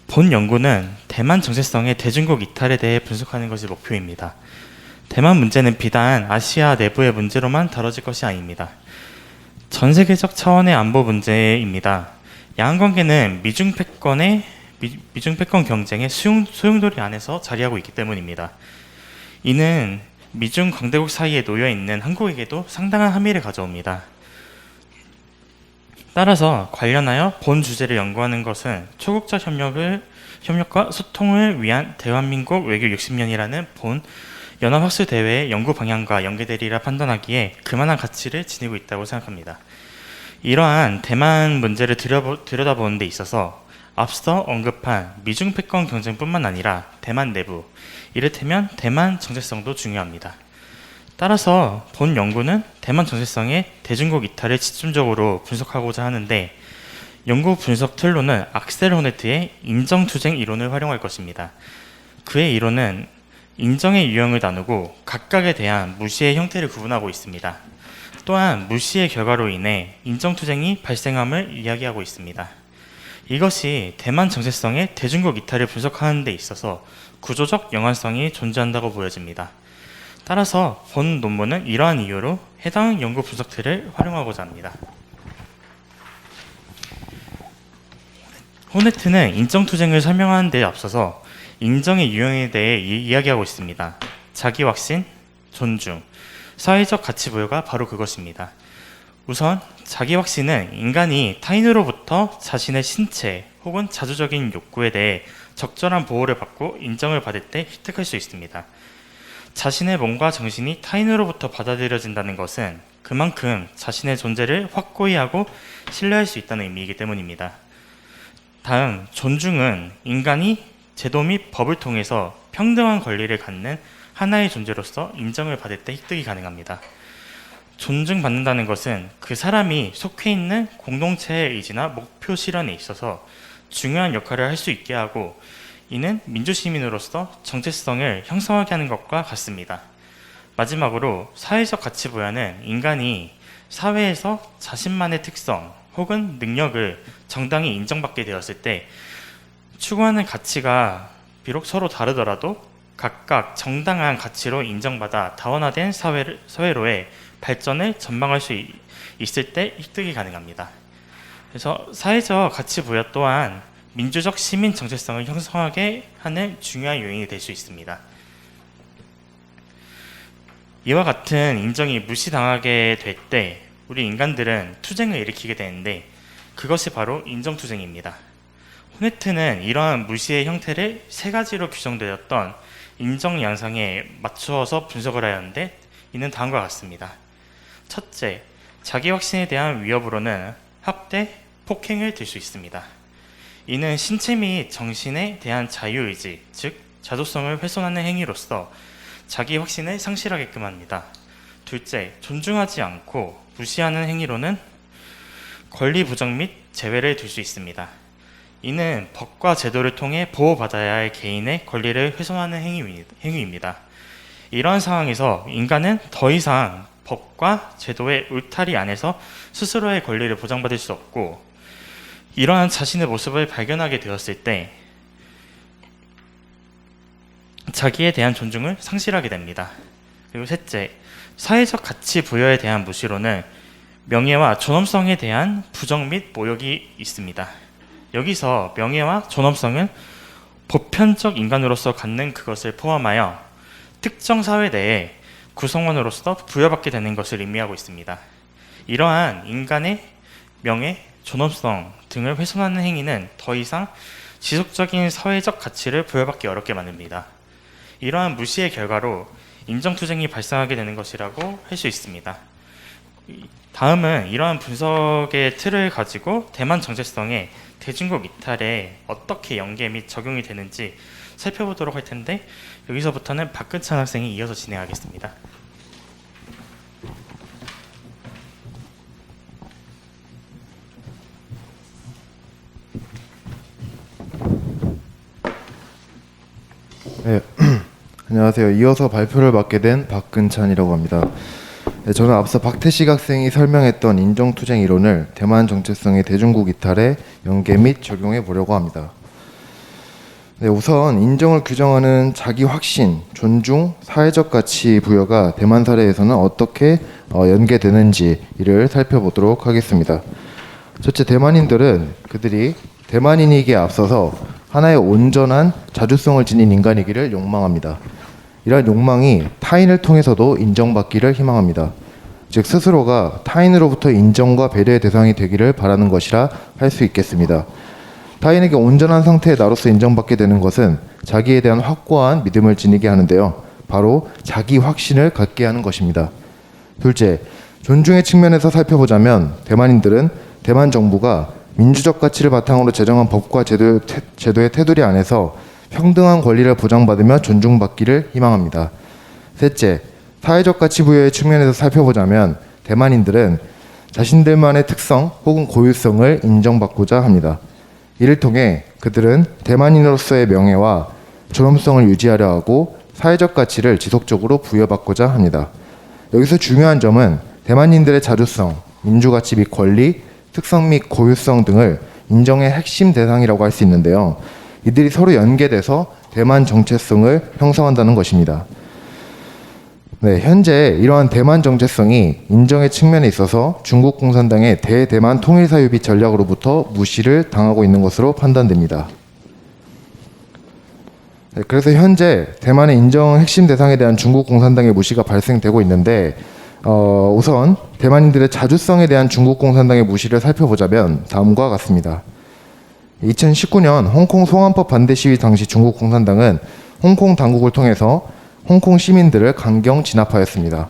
본 연구는 대만 정체성의 대중국 이탈에 대해 분석하는 것이 목표입니다. 대만 문제는 비단 아시아 내부의 문제로만 다뤄질 것이 아닙니다. 전 세계적 차원의 안보 문제입니다. 양안 관계는 미중 패권 경쟁의 소용돌이 안에서 자리하고 있기 때문입니다. 이는 미중 강대국 사이에 놓여 있는 한국에게도 상당한 함의를 가져옵니다. 따라서 관련하여 본 주제를 연구하는 것은 초국적 협력과 소통을 위한 대한민국 외교 60년이라는 본 연합학술 대회의 연구 방향과 연계되리라 판단하기에 그만한 가치를 지니고 있다고 생각합니다. 이러한 대만 문제를 들여다보는 데 있어서 앞서 언급한 미중 패권 경쟁뿐만 아니라 대만 내부, 이를테면 대만 정체성도 중요합니다. 따라서 본 연구는 대만 정체성의 대중국 이탈을 집중적으로 분석하고자 하는데 연구 분석 틀로는 악셀 호네트의 인정투쟁 이론을 활용할 것입니다. 그의 이론은 인정의 유형을 나누고 각각에 대한 무시의 형태를 구분하고 있습니다. 또한 무시의 결과로 인해 인정투쟁이 발생함을 이야기하고 있습니다. 이것이 대만 정체성의 대중국 이탈을 분석하는 데 있어서 구조적 연관성이 존재한다고 보여집니다. 따라서 본 논문은 이러한 이유로 해당 연구 분석 틀을 활용하고자 합니다. 호네트는 인정투쟁을 설명하는 데 앞서서 인정의 유형에 대해 이야기하고 있습니다. 자기 확신, 존중, 사회적 가치 부여가 바로 그것입니다. 우선 자기 확신은 인간이 타인으로부터 자신의 신체 혹은 자주적인 욕구에 대해 적절한 보호를 받고 인정을 받을 때 획득할 수 있습니다. 자신의 몸과 정신이 타인으로부터 받아들여진다는 것은 그만큼 자신의 존재를 확고히 하고 신뢰할 수 있다는 의미이기 때문입니다. 다음, 존중은 인간이 제도 및 법을 통해서 평등한 권리를 갖는 하나의 존재로서 인정을 받을 때 획득이 가능합니다. 존중받는다는 것은 그 사람이 속해 있는 공동체의 의지나 목표 실현에 있어서 중요한 역할을 할 수 있게 하고 이는 민주시민으로서 정체성을 형성하게 하는 것과 같습니다. 마지막으로 사회적 가치 부여는 인간이 사회에서 자신만의 특성 혹은 능력을 정당히 인정받게 되었을 때 추구하는 가치가 비록 서로 다르더라도 각각 정당한 가치로 인정받아 다원화된 사회로의 발전을 전망할 수 있을 때 획득이 가능합니다. 그래서 사회적 가치 부여 또한 민주적 시민 정체성을 형성하게 하는 중요한 요인이 될 수 있습니다. 이와 같은 인정이 무시당하게 될 때 우리 인간들은 투쟁을 일으키게 되는데 그것이 바로 인정투쟁입니다. 호네트는 이러한 무시의 형태를 세 가지로 규정되었던 인정 양상에 맞추어서 분석을 하였는데 이는 다음과 같습니다. 첫째, 자기 확신에 대한 위협으로는 학대, 폭행을 들 수 있습니다. 이는 신체 및 정신에 대한 자유의지, 즉 자도성을 훼손하는 행위로서 자기 확신을 상실하게끔 합니다. 둘째, 존중하지 않고 무시하는 행위로는 권리 부정 및 제외를 둘 수 있습니다. 이는 법과 제도를 통해 보호받아야 할 개인의 권리를 훼손하는 행위입니다. 이러한 상황에서 인간은 더 이상 법과 제도의 울타리 안에서 스스로의 권리를 보장받을 수 없고 이러한 자신의 모습을 발견하게 되었을 때 자기에 대한 존중을 상실하게 됩니다. 그리고 셋째, 사회적 가치 부여에 대한 무시로는 명예와 존엄성에 대한 부정 및 모욕이 있습니다. 여기서 명예와 존엄성은 보편적 인간으로서 갖는 그것을 포함하여 특정 사회 내에 구성원으로서 부여받게 되는 것을 의미하고 있습니다. 이러한 인간의 명예, 존엄성 등을 훼손하는 행위는 더 이상 지속적인 사회적 가치를 부여받기 어렵게 만듭니다. 이러한 무시의 결과로 인정투쟁이 발생하게 되는 것이라고 할 수 있습니다. 다음은 이러한 분석의 틀을 가지고 대만 정체성의 대중국 이탈에 어떻게 연계 및 적용이 되는지 살펴보도록 할 텐데 여기서부터는 박근찬 학생이 이어서 진행하겠습니다. 네, 안녕하세요. 이어서 발표를 맡게 된 박근찬이라고 합니다. 네, 저는 앞서 박태식 학생이 설명했던 인정투쟁 이론을 대만 정체성의 대중국 이탈에 연계 및 적용해 보려고 합니다. 네, 우선 인정을 규정하는 자기 확신, 존중, 사회적 가치 부여가 대만 사례에서는 어떻게 연계되는지를 살펴보도록 하겠습니다. 첫째, 대만인들은 그들이 대만인이기에 앞서서 하나의 온전한 자주성을 지닌 인간이기를 욕망합니다. 이러한 욕망이 타인을 통해서도 인정받기를 희망합니다. 즉 스스로가 타인으로부터 인정과 배려의 대상이 되기를 바라는 것이라 할 수 있겠습니다. 타인에게 온전한 상태의 나로서 인정받게 되는 것은 자기에 대한 확고한 믿음을 지니게 하는데요. 바로 자기 확신을 갖게 하는 것입니다. 둘째, 존중의 측면에서 살펴보자면 대만인들은 대만 정부가 민주적 가치를 바탕으로 제정한 법과 제도의 테두리 안에서 평등한 권리를 보장받으며 존중받기를 희망합니다. 셋째, 사회적 가치 부여의 측면에서 살펴보자면 대만인들은 자신들만의 특성 혹은 고유성을 인정받고자 합니다. 이를 통해 그들은 대만인으로서의 명예와 존엄성을 유지하려 하고 사회적 가치를 지속적으로 부여받고자 합니다. 여기서 중요한 점은 대만인들의 자주성, 민주가치 및 권리, 특성 및 고유성 등을 인정의 핵심 대상이라고 할 수 있는데요. 이들이 서로 연계돼서 대만 정체성을 형성한다는 것입니다. 네, 현재 이러한 대만 정체성이 인정의 측면에 있어서 중국 공산당의 대대만 통일사유비 전략으로부터 무시를 당하고 있는 것으로 판단됩니다. 네, 그래서 현재 대만의 인정 핵심 대상에 대한 중국 공산당의 무시가 발생되고 있는데 우선 대만인들의 자주성에 대한 중국 공산당의 무시를 살펴보자면 다음과 같습니다. 2019년 홍콩 송환법 반대 시위 당시 중국 공산당은 홍콩 당국을 통해서 홍콩 시민들을 강경 진압하였습니다.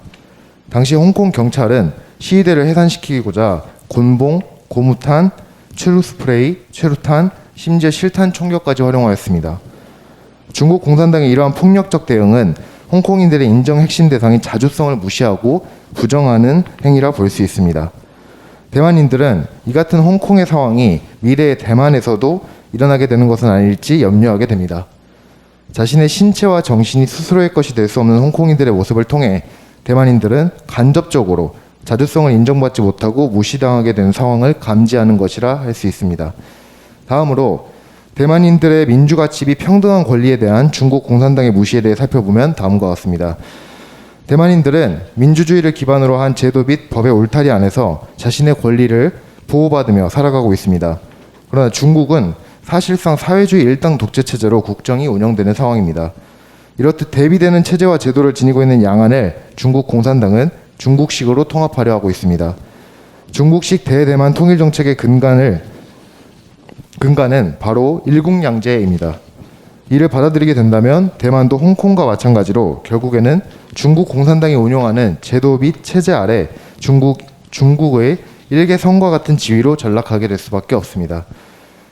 당시 홍콩 경찰은 시위대를 해산시키고자 곤봉, 고무탄, 최루 스프레이, 최루탄, 심지어 실탄 총격까지 활용하였습니다. 중국 공산당의 이러한 폭력적 대응은 홍콩인들의 인정 핵심 대상인 자주성을 무시하고 부정하는 행위라 볼 수 있습니다. 대만인들은 이 같은 홍콩의 상황이 미래의 대만에서도 일어나게 되는 것은 아닐지 염려하게 됩니다. 자신의 신체와 정신이 스스로의 것이 될 수 없는 홍콩인들의 모습을 통해 대만인들은 간접적으로 자주성을 인정받지 못하고 무시당하게 되는 상황을 감지하는 것이라 할 수 있습니다. 다음으로 대만인들의 민주가치 및 평등한 권리에 대한 중국 공산당의 무시에 대해 살펴보면 다음과 같습니다. 대만인들은 민주주의를 기반으로 한 제도 및 법의 울타리 안에서 자신의 권리를 보호받으며 살아가고 있습니다. 그러나 중국은 사실상 사회주의 일당 독재 체제로 국정이 운영되는 상황입니다. 이렇듯 대비되는 체제와 제도를 지니고 있는 양안을 중국 공산당은 중국식으로 통합하려 하고 있습니다. 중국식 대대만 통일 정책의 근간은 바로 일국양제입니다. 이를 받아들이게 된다면 대만도 홍콩과 마찬가지로 결국에는 중국 공산당이 운용하는 제도 및 체제 아래 중국의 일개 성과 같은 지위로 전락하게 될 수밖에 없습니다.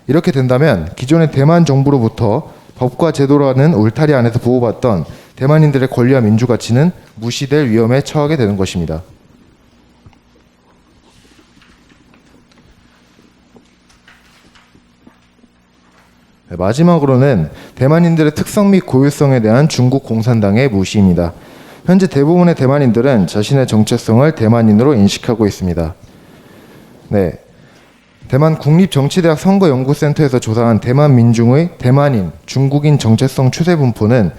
이렇게 된다면 기존의 대만 정부로부터 법과 제도라는 울타리 안에서 보호받던 대만인들의 권리와 민주가치는 무시될 위험에 처하게 되는 것입니다. 마지막으로는 대만인들의 특성 및 고유성에 대한 중국 공산당의 무시입니다. 현재 대부분의 대만인들은 자신의 정체성을 대만인으로 인식하고 있습니다. 네, 대만 국립정치대학 선거연구센터에서 조사한 대만 민중의 대만인, 중국인 정체성 추세 분포는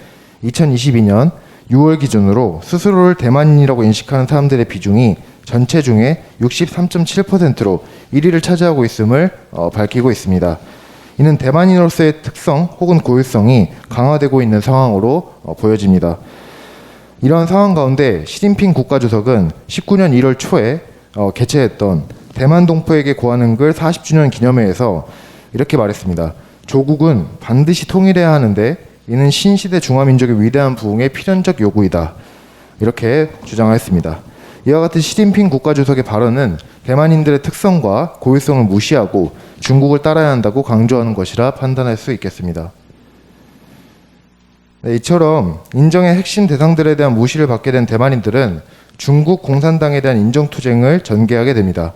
2022년 6월 기준으로 스스로를 대만인이라고 인식하는 사람들의 비중이 전체 중에 63.7%로 1위를 차지하고 있음을 밝히고 있습니다. 이는 대만인으로서의 특성 혹은 고유성이 강화되고 있는 상황으로 보여집니다. 이러한 상황 가운데 시진핑 국가주석은 19년 1월 초에 개최했던 대만 동포에게 고하는 글 40주년 기념회에서 이렇게 말했습니다. 조국은 반드시 통일해야 하는데 이는 신시대 중화민족의 위대한 부흥의 필연적 요구이다. 이렇게 주장하였습니다. 이와 같은 시진핑 국가주석의 발언은 대만인들의 특성과 고유성을 무시하고 중국을 따라야 한다고 강조하는 것이라 판단할 수 있겠습니다. 네, 이처럼 인정의 핵심 대상들에 대한 무시를 받게 된 대만인들은 중국 공산당에 대한 인정투쟁을 전개하게 됩니다.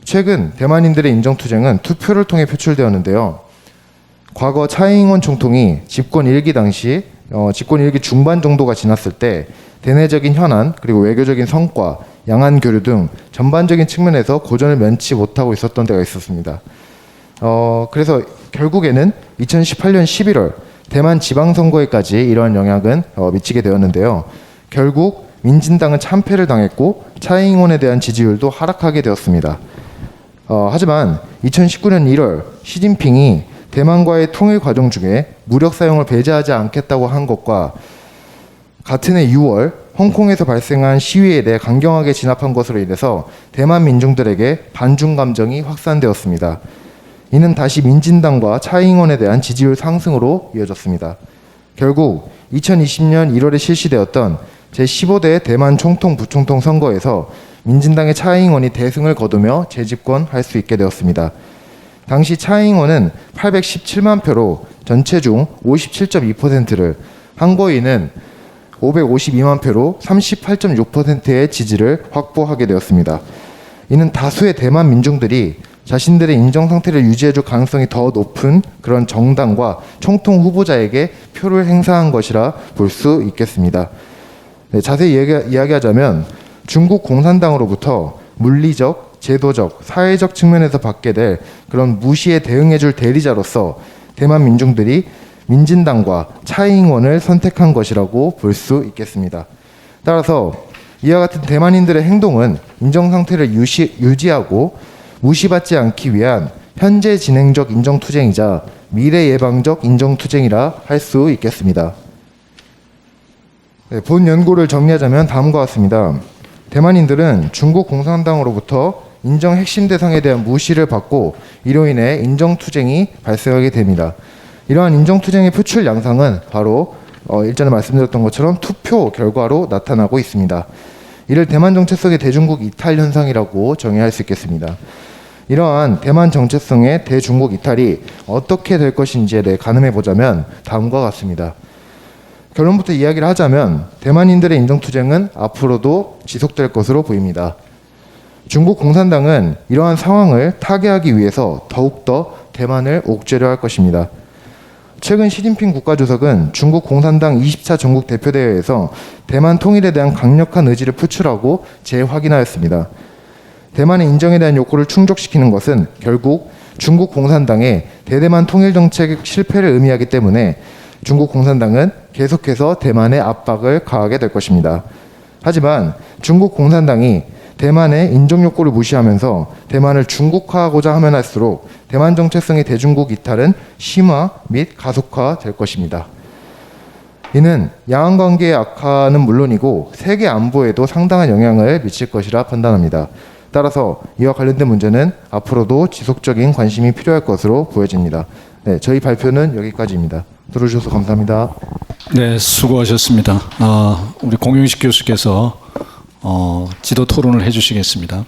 최근 대만인들의 인정투쟁은 투표를 통해 표출되었는데요. 과거 차이잉원 총통이 집권 1기 당시 집권 1기 중반 정도가 지났을 때 대내적인 현안 그리고 외교적인 성과, 양안 교류 등 전반적인 측면에서 고전을 면치 못하고 있었던 때가 있었습니다. 그래서 결국에는 2018년 11월 대만 지방선거에까지 이러한 영향은 미치게 되었는데요. 결국 민진당은 참패를 당했고 차이잉원에 대한 지지율도 하락하게 되었습니다. 하지만 2019년 1월 시진핑이 대만과의 통일 과정 중에 무력 사용을 배제하지 않겠다고 한 것과 같은 해 6월 홍콩에서 발생한 시위에 대해 강경하게 진압한 것으로 인해서 대만 민중들에게 반중 감정이 확산되었습니다. 이는 다시 민진당과 차이잉원에 대한 지지율 상승으로 이어졌습니다. 결국 2020년 1월에 실시되었던 제15대 대만 총통 부총통 선거에서 민진당의 차이잉원이 대승을 거두며 재집권할 수 있게 되었습니다. 당시 차이잉원은 817만 표로 전체 중 57.2%를, 한거인은 552만 표로 38.6%의 지지를 확보하게 되었습니다. 이는 다수의 대만 민중들이 자신들의 인정 상태를 유지해줄 가능성이 더 높은 그런 정당과 총통 후보자에게 표를 행사한 것이라 볼 수 있겠습니다. 네, 자세히 이야기하자면 중국 공산당으로부터 물리적, 제도적, 사회적 측면에서 받게 될 그런 무시에 대응해줄 대리자로서 대만 민중들이 민진당과 차이잉원을 선택한 것이라고 볼 수 있겠습니다. 따라서 이와 같은 대만인들의 행동은 인정 상태를 유지하고 무시받지 않기 위한 현재 진행적 인정투쟁이자 미래 예방적 인정투쟁이라 할 수 있겠습니다. 네, 본 연구를 정리하자면 다음과 같습니다. 대만인들은 중국 공산당으로부터 인정 핵심 대상에 대한 무시를 받고 이로 인해 인정투쟁이 발생하게 됩니다. 이러한 인정투쟁의 표출 양상은 바로 일전에 말씀드렸던 것처럼 투표 결과로 나타나고 있습니다. 이를 대만 정체성의 대중국 이탈 현상이라고 정의할 수 있겠습니다. 이러한 대만 정체성의 대중국 이탈이 어떻게 될 것인지에 대해 가늠해 보자면 다음과 같습니다. 결론부터 이야기를 하자면 대만인들의 인정투쟁은 앞으로도 지속될 것으로 보입니다. 중국 공산당은 이러한 상황을 타개하기 위해서 더욱더 대만을 옥죄려 할 것입니다. 최근 시진핑 국가주석은 중국 공산당 20차 전국 대표대회에서 대만 통일에 대한 강력한 의지를 표출하고 재확인하였습니다. 대만의 인정에 대한 욕구를 충족시키는 것은 결국 중국 공산당의 대대만 통일 정책 실패를 의미하기 때문에 중국 공산당은 계속해서 대만에 압박을 가하게 될 것입니다. 하지만 중국 공산당이 대만의 인정 욕구를 무시하면서 대만을 중국화하고자 하면 할수록 대만 정체성의 대중국 이탈은 심화 및 가속화될 것입니다. 이는 양안 관계의 악화는 물론이고 세계 안보에도 상당한 영향을 미칠 것이라 판단합니다. 따라서 이와 관련된 문제는 앞으로도 지속적인 관심이 필요할 것으로 보여집니다. 네, 저희 발표는 여기까지입니다. 들어주셔서 감사합니다. 네, 수고하셨습니다. 우리 공윤식 교수께서 지도 토론을 해주시겠습니다.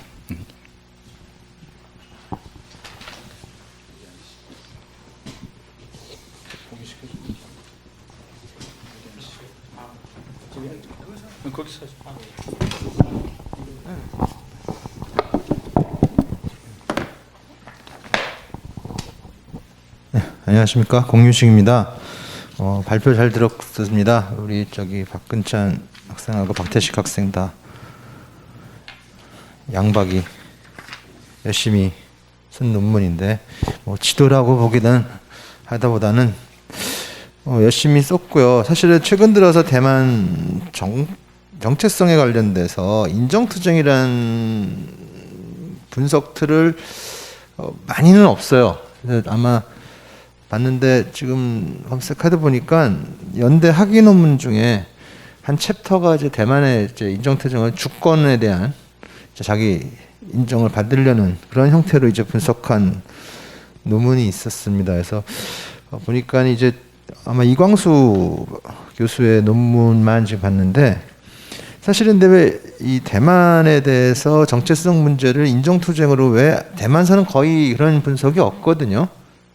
안녕하십니까, 공유식입니다. 발표 잘 들었습니다. 우리 박근찬 학생하고 박태식 학생 다 양박이 열심히 쓴 논문인데 지도라고 보기는 하다보다는 열심히 썼고요. 사실은 최근 들어서 대만 정체성에 관련돼서 인정투쟁이라는 분석 틀을 많이는 없어요. 그래서 아마 봤는데 지금 검색하다 보니까 연대 학위 논문 중에 한 챕터가 이제 대만의 이제 인정투쟁을 주권에 대한 자기 인정을 받으려는 그런 형태로 이제 분석한 논문이 있었습니다. 그래서 보니까 이제 아마 이광수 교수의 논문만 지금 봤는데 사실은 왜 이 대만에 대해서 정체성 문제를 인정투쟁으로 왜 대만서는 거의 그런 분석이 없거든요.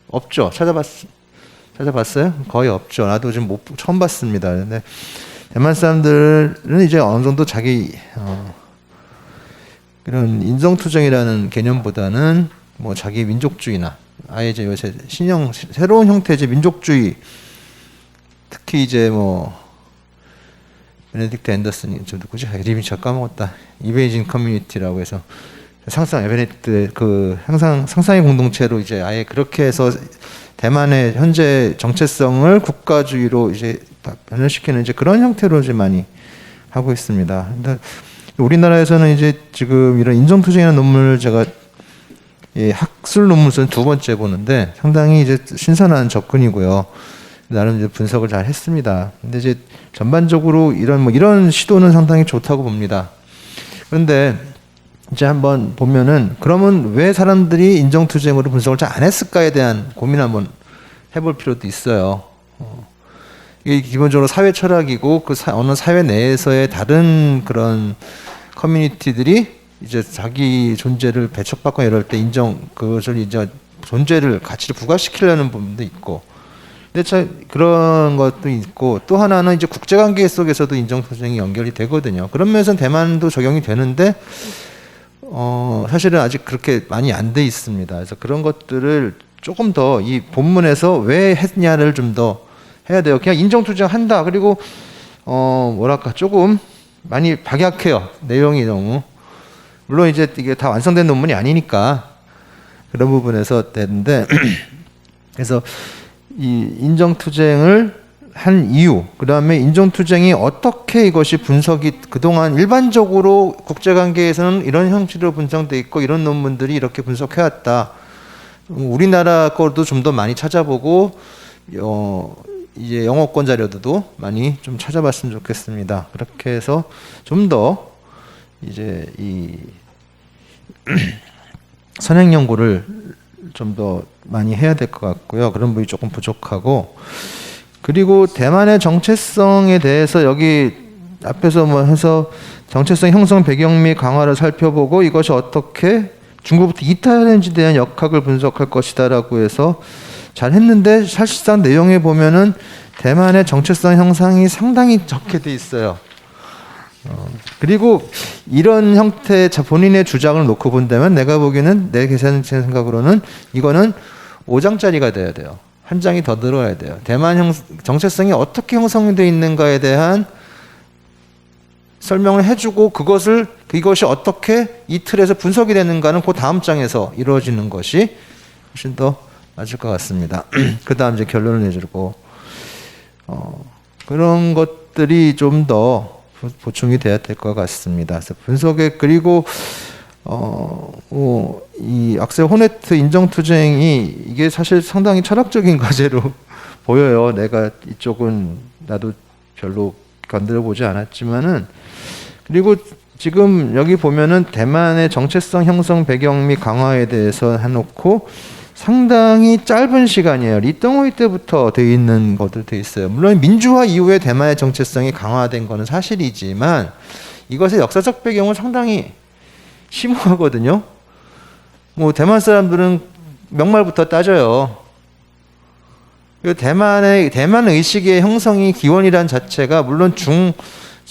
없죠. 찾아봤어요? 거의 없죠. 나도 지금 처음 봤습니다. 근데 대만 사람들은 이제 어느 정도 자기 그런 인정투쟁이라는 개념보다는 뭐 자기 민족주의나 아예 이제 요새 새로운 형태의 이제 민족주의, 특히 이제 뭐 베네딕트 앤더슨이 저 누구지? 이름이 제가 까먹었다. 이베이징 커뮤니티라고 해서 베네딕트 그 상상의 공동체로 이제 아예 그렇게 해서 대만의 현재 정체성을 국가주의로 이제 변화시키는 이제 그런 형태로 이제 많이 하고 있습니다. 근데 우리나라에서는 이제 지금 이런 인정투쟁이라는 논문을 제가 학술 논문으로는 두 번째 보는데 상당히 이제 신선한 접근이고요. 나름 이제 분석을 잘 했습니다. 근데 이제 전반적으로 이런 시도는 상당히 좋다고 봅니다. 그런데 이제 한번 보면은 그러면 왜 사람들이 인정투쟁으로 분석을 잘 안 했을까에 대한 고민 한번 해볼 필요도 있어요. 이게 기본적으로 사회 철학이고 어느 사회 내에서의 다른 그런 커뮤니티들이 이제 자기 존재를 배척받거나 이럴 때 그것을 이제 가치를 부각시키려는 부분도 있고, 근데 그런 것도 있고, 또 하나는 이제 국제관계 속에서도 인정투쟁이 연결이 되거든요. 그런 면에서는 대만도 적용이 되는데, 사실은 아직 그렇게 많이 안 돼 있습니다. 그래서 그런 것들을 조금 더 이 본문에서 왜 했냐를 좀 더 해야 돼요. 그냥 인정투쟁 한다. 그리고, 조금 많이 박약해요. 내용이 너무. 물론 이제 이게 다 완성된 논문이 아니니까 그런 부분에서 되는데, 그래서 이 인정투쟁을 한 이유, 그 다음에 인정투쟁이 어떻게 이것이 분석이 그동안 일반적으로 국제관계에서는 이런 형식으로 분석돼 있고 이런 논문들이 이렇게 분석해왔다. 우리나라 거도 좀 더 많이 찾아보고 이제 영어권 자료도 많이 좀 찾아봤으면 좋겠습니다. 그렇게 해서 좀 더 이제 이 선행 연구를 좀 더 많이 해야 될 것 같고요. 그런 부분이 조금 부족하고, 그리고 대만의 정체성에 대해서 여기 앞에서 뭐 해서 정체성 형성 배경 및 강화를 살펴보고 이것이 어떻게 중국부터 이탈했는지에 대한 역학을 분석할 것이다라고 해서 잘 했는데, 사실상 내용에 보면은 대만의 정체성 형상이 상당히 적게 돼 있어요. 그리고 이런 형태의 본인의 주장을 놓고 본다면 내가 보기에는 내 생각으로는 이거는 5장짜리가 돼야 돼요. 한 장이 더 들어야 돼요. 대만 정체성이 어떻게 형성되어 있는가에 대한 설명을 해주고 그것이 어떻게 이 틀에서 분석이 되는가는 그 다음 장에서 이루어지는 것이 훨씬 더 맞을 것 같습니다. 그 다음 이제 결론을 내주고 그런 것들이 좀 더 보충이 돼야 될 것 같습니다. 그래서 분석에, 그리고 이 악셀 호네트 인정투쟁이 이게 사실 상당히 철학적인 과제로 보여요. 내가 이쪽은 나도 별로 건드려 보지 않았지만은, 그리고 지금 여기 보면은 대만의 정체성 형성 배경 및 강화에 대해서 해놓고 상당히 짧은 시간이에요. 리덩호이 때부터 돼 있는 것들 돼 있어요. 물론 민주화 이후에 대만의 정체성이 강화된 것은 사실이지만 이것의 역사적 배경은 상당히 심오하거든요. 뭐 대만 사람들은 명말부터 따져요. 대만 의식의 형성이 기원이란 자체가 물론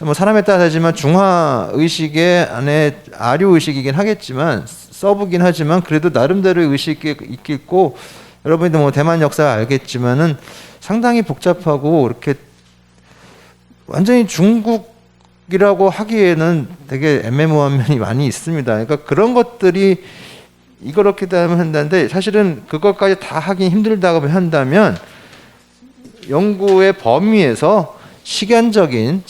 뭐 사람에 따라 다르지만 중화 의식의 안에 아류 의식이긴 하겠지만 서브긴 하지만 그래도 나름대로의 의식이 있겠고, 여러분들 뭐 대만 역사 알겠지만은 상당히 복잡하고 이렇게 완전히 중국이라고 하기에는 되게 애매모호한 면이 많이 있습니다. 그러니까 그런 것들이 이렇게 되면 한다는데 사실은 그것까지 다 하기 힘들다고 한다면 연구의 범위에서 시간적인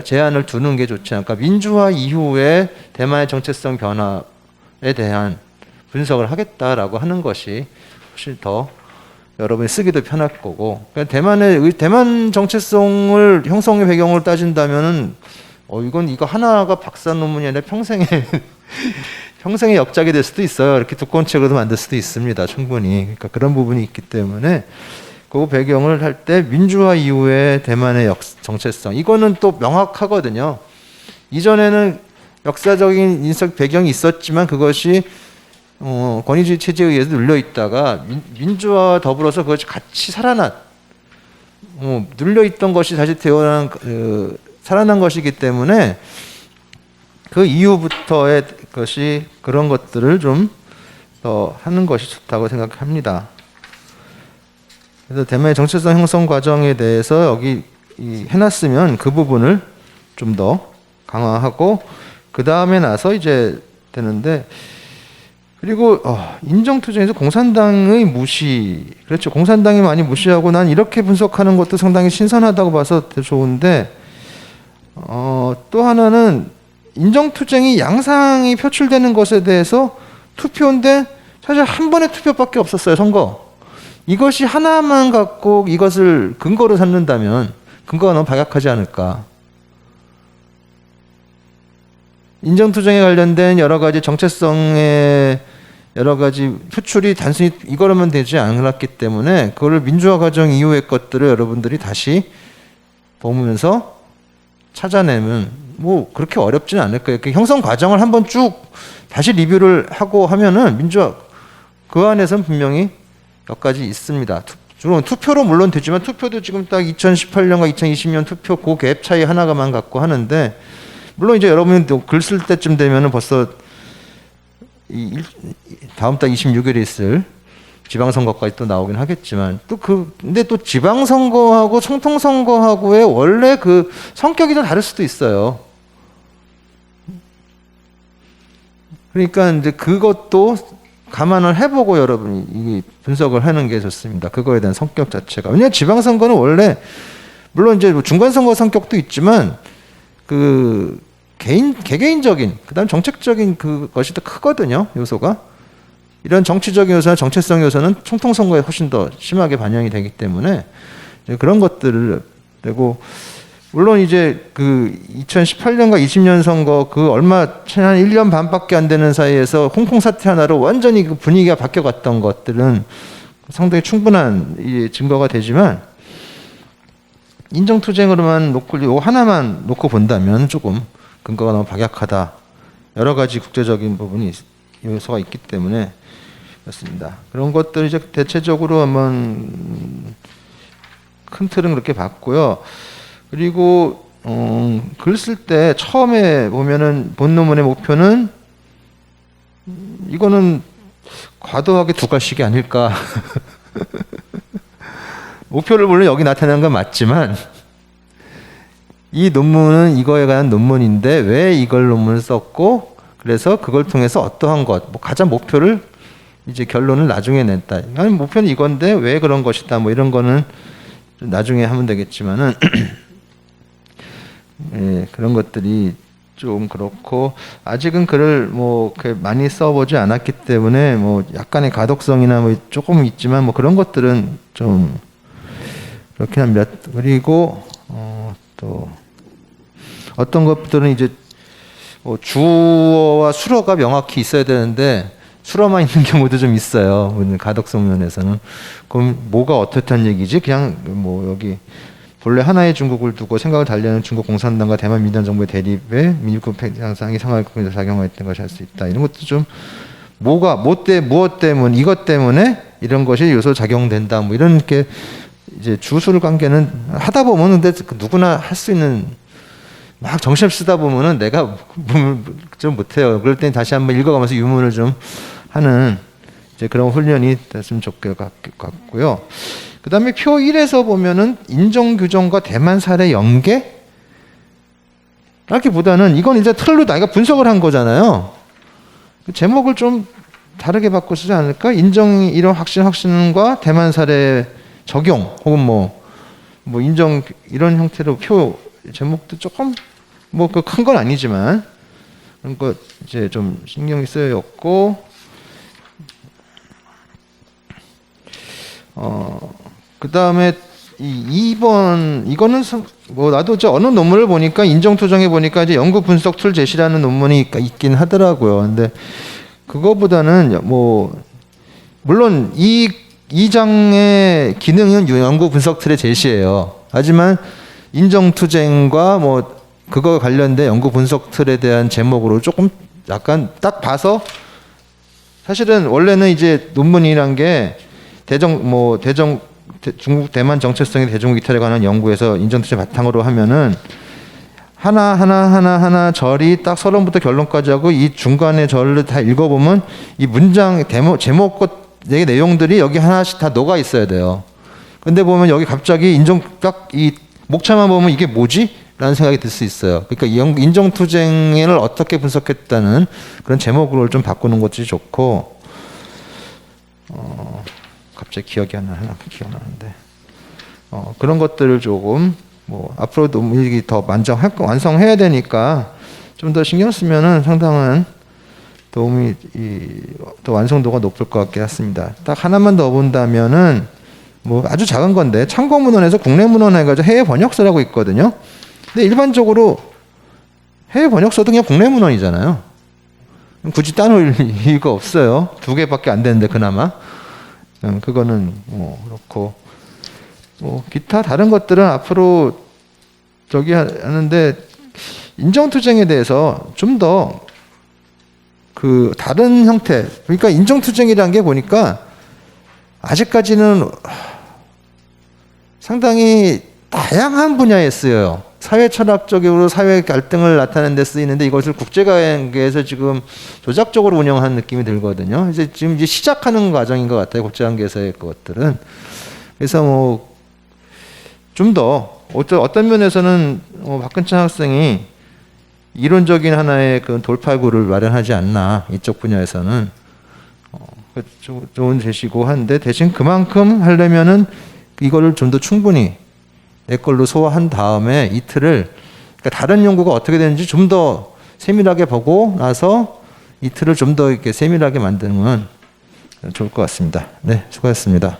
제한을 두는 게 좋지 않을까. 민주화 이후에 대만의 정체성 변화에 대한 분석을 하겠다라고 하는 것이 훨씬 더 여러분이 쓰기도 편할 거고, 대만 정체성을 형성의 배경을 따진다면은 이거 하나가 박사 논문이 아니라 평생의 역작이 될 수도 있어요. 이렇게 두꺼운 책으로도 만들 수도 있습니다. 충분히. 그러니까 그런 부분이 있기 때문에 그 배경을 할 때 민주화 이후에 대만의 정체성, 이거는 또 명확하거든요. 이전에는 역사적인 인식 배경이 있었지만 그것이 권위주의 체제에 의해서 눌려 있다가 민주화와 더불어서 그것이 같이 눌려 있던 것이 다시 태어난 살아난 것이기 때문에 그 이후부터의 것이 그런 것들을 좀 더 하는 것이 좋다고 생각합니다. 그래서 대만의 정체성 형성 과정에 대해서 여기 해놨으면 그 부분을 좀 더 강화하고 그 다음에 나서 이제 되는데, 그리고 인정투쟁에서 공산당의 무시, 그렇죠. 공산당이 많이 무시하고 난 이렇게 분석하는 것도 상당히 신선하다고 봐서 좋은데, 또 하나는 인정투쟁이 양상이 표출되는 것에 대해서 투표인데 사실 한 번의 투표밖에 없었어요, 선거. 이것이 하나만 갖고 이것을 근거로 삼는다면 근거가 너무 박약하지 않을까. 인정투쟁에 관련된 여러 가지 정체성의 여러 가지 표출이 단순히 이거로만 되지 않았기 때문에 그거를 민주화 과정 이후의 것들을 여러분들이 다시 보면서 찾아내면 뭐 그렇게 어렵지는 않을 거예요. 그 형성 과정을 한번 쭉 다시 리뷰를 하고 하면은 민주화 그 안에서는 분명히 몇 가지 있습니다. 주로 투표로 물론 되지만 투표도 지금 딱 2018년과 2020년 투표 그 갭 차이 하나가만 갖고 하는데, 물론 이제 여러분이 글 쓸 때쯤 되면은 벌써 다음 달 26일에 있을 지방선거까지 또 나오긴 하겠지만, 근데 또 지방선거하고 총통선거하고의 원래 그 성격이 좀 다를 수도 있어요. 그러니까 이제 그것도 감안을 해보고 여러분이 이 분석을 하는 게 좋습니다. 그거에 대한 성격 자체가. 왜냐하면 지방선거는 원래 물론 이제 중간선거 성격도 있지만 그 개개인적인 그다음 정책적인 그것이 더 크거든요. 요소가. 이런 정치적인 요소나 정체성 요소는 총통선거에 훨씬 더 심하게 반영이 되기 때문에 그런 것들을 되고, 물론 이제 그 2018년과 20년 선거 그 얼마 한 1년 반밖에 안 되는 사이에서 홍콩 사태 하나로 완전히 그 분위기가 바뀌어갔던 것들은 상당히 충분한 이 증거가 되지만, 인정투쟁으로만 놓고 요 하나만 놓고 본다면 조금 근거가 너무 박약하다. 여러 가지 국제적인 부분이 요소가 있기 때문에 그렇습니다. 그런 것들 이제 대체적으로 한번 큰 틀은 그렇게 봤고요. 그리고 글 쓸 때 처음에 보면은 본논문의 목표는 이거는 과도하게 두 가지씩이 아닐까. 목표를 물론 여기 나타내는 건 맞지만 이 논문은 이거에 관한 논문인데 왜 이걸 논문을 썼고, 그래서 그걸 통해서 어떠한 것, 뭐 가장 목표를 이제 결론을 나중에 냈다. 아니 목표는 이건데 왜 그런 것이다. 뭐 이런 거는 나중에 하면 되겠지만은 예, 그런 것들이 좀 그렇고, 아직은 글을 뭐 많이 써보지 않았기 때문에 뭐 약간의 가독성이나 뭐 조금 있지만 뭐 그런 것들은 좀 그렇긴 합니다. 그리고 또 어떤 것들은 이제 뭐 주어와 수어가 명확히 있어야 되는데 수어만 있는 경우도 좀 있어요. 가독성 면에서는. 그럼 뭐가 어떻다는 얘기지? 그냥 뭐 여기 본래 하나의 중국을 두고 생각을 달리하는 중국 공산당과 대만 민주당 정부의 대립에 민주국 양상이 상하게 작용했던 것이 할 수 있다. 이런 것도 좀 무엇 때문 이것 때문에 이런 것이 요소 작용된다. 뭐 이런 게 이제 주술 관계는 하다 보면 근데 누구나 할 수 있는, 막 정신을 쓰다 보면은 내가 좀 못해요. 그럴 땐 다시 한번 읽어가면서 유문을 좀 하는 이제 그런 훈련이 됐으면 좋을 것 같고요. 그 다음에 표 1에서 보면은 인정규정과 대만 사례 연계? 라기보다는 이건 이제 틀로 내가 분석을 한 거잖아요. 제목을 좀 다르게 바꿔 쓰지 않을까? 인정 이런 확신과 대만 사례 적용 혹은 뭐 인정 이런 형태로 표 제목도 조금 뭐 그 큰 건 아니지만 그런 거 이제 좀 신경이 쓰였고, 그 다음에 2번 이거는 뭐 나도 저 어느 논문을 보니까 인정투쟁해 보니까 이제 연구 분석 툴 제시라는 논문이 있긴 하더라고요. 근데 그거보다는 뭐 물론 이 장의 기능은 연구 분석 툴의 제시예요. 하지만 인정투쟁과 뭐 그거 관련된 연구 분석 툴에 대한 제목으로 조금 약간 딱 봐서 사실은 원래는 이제 논문이란 게 중국 대만 정체성의 대중국 이탈에 관한 연구에서 인정투쟁 바탕으로 하면은 하나 절이 딱 서론부터 결론까지 하고 이 중간의 절을 다 읽어보면 이 문장 제목과 내용들이 여기 하나씩 다 녹아 있어야 돼요. 근데 보면 여기 갑자기 딱 이 목차만 보면 이게 뭐지? 라는 생각이 들 수 있어요. 그러니까 인정투쟁을 어떻게 분석했다는 그런 제목을 좀 바꾸는 것이 좋고, 갑자기 기억이 안 나는데, 그런 것들을 조금 앞으로 논문이 더 완성해야 되니까 좀 더 신경 쓰면은 상당한 도움이 더 완성도가 높을 것 같긴 했습니다. 딱 하나만 더 본다면은 아주 작은 건데 참고 문헌에서 국내 문헌 해가지고 해외 번역서라고 있거든요. 근데 일반적으로 해외 번역서도 그냥 국내 문헌이잖아요. 굳이 따놓을 이유가 없어요. 2개밖에 안 되는데 그나마 그거는 그렇고 기타 다른 것들은 앞으로 저기 하는데 인정투쟁에 대해서 좀 더 그 다른 형태, 그러니까 인정투쟁이라는 게 보니까 아직까지는 상당히 다양한 분야에 쓰여요. 사회 철학적으로 사회 갈등을 나타내는 데 쓰이는데 이것을 국제관계에서 지금 조작적으로 운영하는 느낌이 들거든요. 이제 지금 이제 시작하는 과정인 것 같아요. 국제관계에서의 것들은. 그래서 좀 더 어떤 면에서는 박근찬 학생이 이론적인 하나의 그 돌파구를 마련하지 않나, 이쪽 분야에서는 좋은 제시고 한데, 대신 그만큼 하려면은 이거를 좀 더 충분히 내 걸로 소화한 다음에 이틀을, 그러니까 다른 연구가 어떻게 되는지 좀 더 세밀하게 보고 나서 이틀을 좀 더 이렇게 세밀하게 만드는 좋을 것 같습니다. 네, 수고하셨습니다.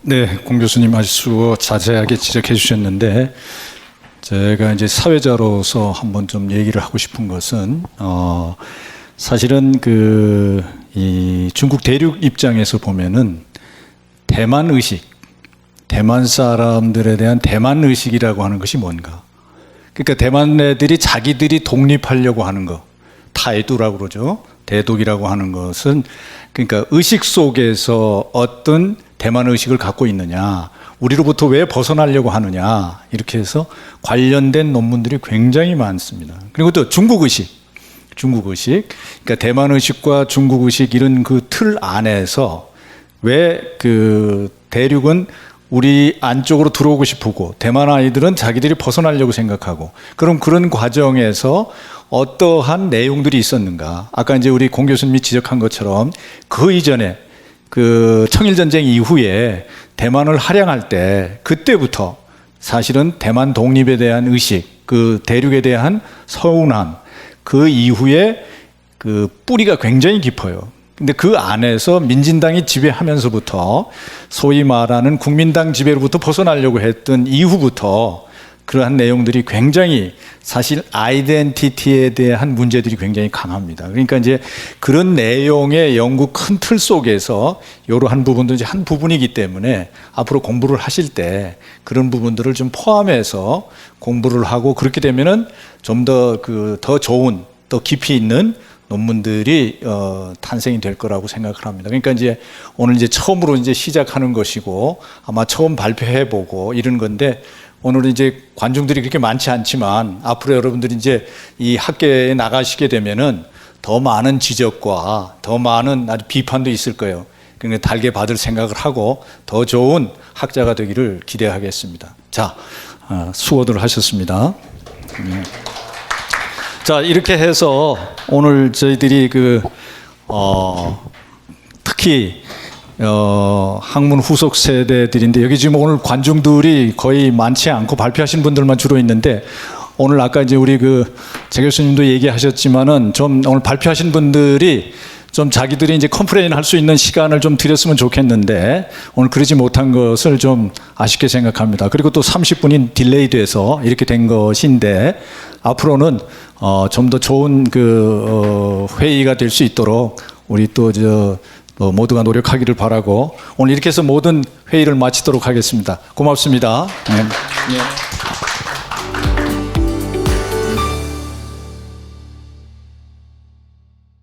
네, 공 교수님 아주 자세하게 지적해 주셨는데, 제가 이제 사회자로서 한번 좀 얘기를 하고 싶은 것은, 사실은 이 중국 대륙 입장에서 보면은 대만 의식, 대만 사람들에 대한 대만 의식이라고 하는 것이 뭔가. 그러니까 대만 애들이 자기들이 독립하려고 하는 거, 타이두라고 그러죠. 대독이라고 하는 것은, 그러니까 의식 속에서 어떤 대만 의식을 갖고 있느냐, 우리로부터 왜 벗어나려고 하느냐, 이렇게 해서 관련된 논문들이 굉장히 많습니다. 그리고 또 중국 의식, 그러니까 대만 의식과 중국 의식 이런 그 틀 안에서 왜 그 대륙은 우리 안쪽으로 들어오고 싶고 대만 아이들은 자기들이 벗어나려고 생각하고, 그럼 그런 과정에서 어떠한 내용들이 있었는가. 아까 이제 우리 공 교수님이 지적한 것처럼 그 이전에 그 청일전쟁 이후에 대만을 할양할 때, 그때부터 사실은 대만 독립에 대한 의식, 그 대륙에 대한 서운함, 그 이후에 그 뿌리가 굉장히 깊어요. 근데 그 안에서 민진당이 지배하면서부터 소위 말하는 국민당 지배로부터 벗어나려고 했던 이후부터 그러한 내용들이 굉장히, 사실 아이덴티티에 대한 문제들이 굉장히 강합니다. 그러니까 이제 그런 내용의 연구 큰 틀 속에서 이러한 부분도 이제 한 부분이기 때문에 앞으로 공부를 하실 때 그런 부분들을 좀 포함해서 공부를 하고, 그렇게 되면은 좀 더 좋은, 더 깊이 있는 논문들이 탄생이 될 거라고 생각을 합니다. 그러니까 이제 오늘 이제 처음으로 이제 시작하는 것이고 아마 처음 발표해보고 이런 건데, 오늘은 이제 관중들이 그렇게 많지 않지만 앞으로 여러분들이 이제 이 학계에 나가시게 되면은 더 많은 지적과 더 많은 아주 비판도 있을 거예요. 그러니까 달게 받을 생각을 하고 더 좋은 학자가 되기를 기대하겠습니다. 자, 수고들 하셨습니다. 자, 이렇게 해서 오늘 저희들이 특히 학문 후속 세대들인데, 여기 지금 오늘 관중들이 거의 많지 않고 발표하신 분들만 주로 있는데, 오늘 아까 이제 우리 재 교수님도 얘기하셨지만은 좀 오늘 발표하신 분들이 좀 자기들이 이제 컴플레인 할 수 있는 시간을 좀 드렸으면 좋겠는데, 오늘 그러지 못한 것을 좀 아쉽게 생각합니다. 그리고 또 30분이 딜레이 돼서 이렇게 된 것인데, 앞으로는 좀 더 좋은 회의가 될 수 있도록 우리 또 모두가 노력하기를 바라고, 오늘 이렇게 해서 모든 회의를 마치도록 하겠습니다. 고맙습니다. 네.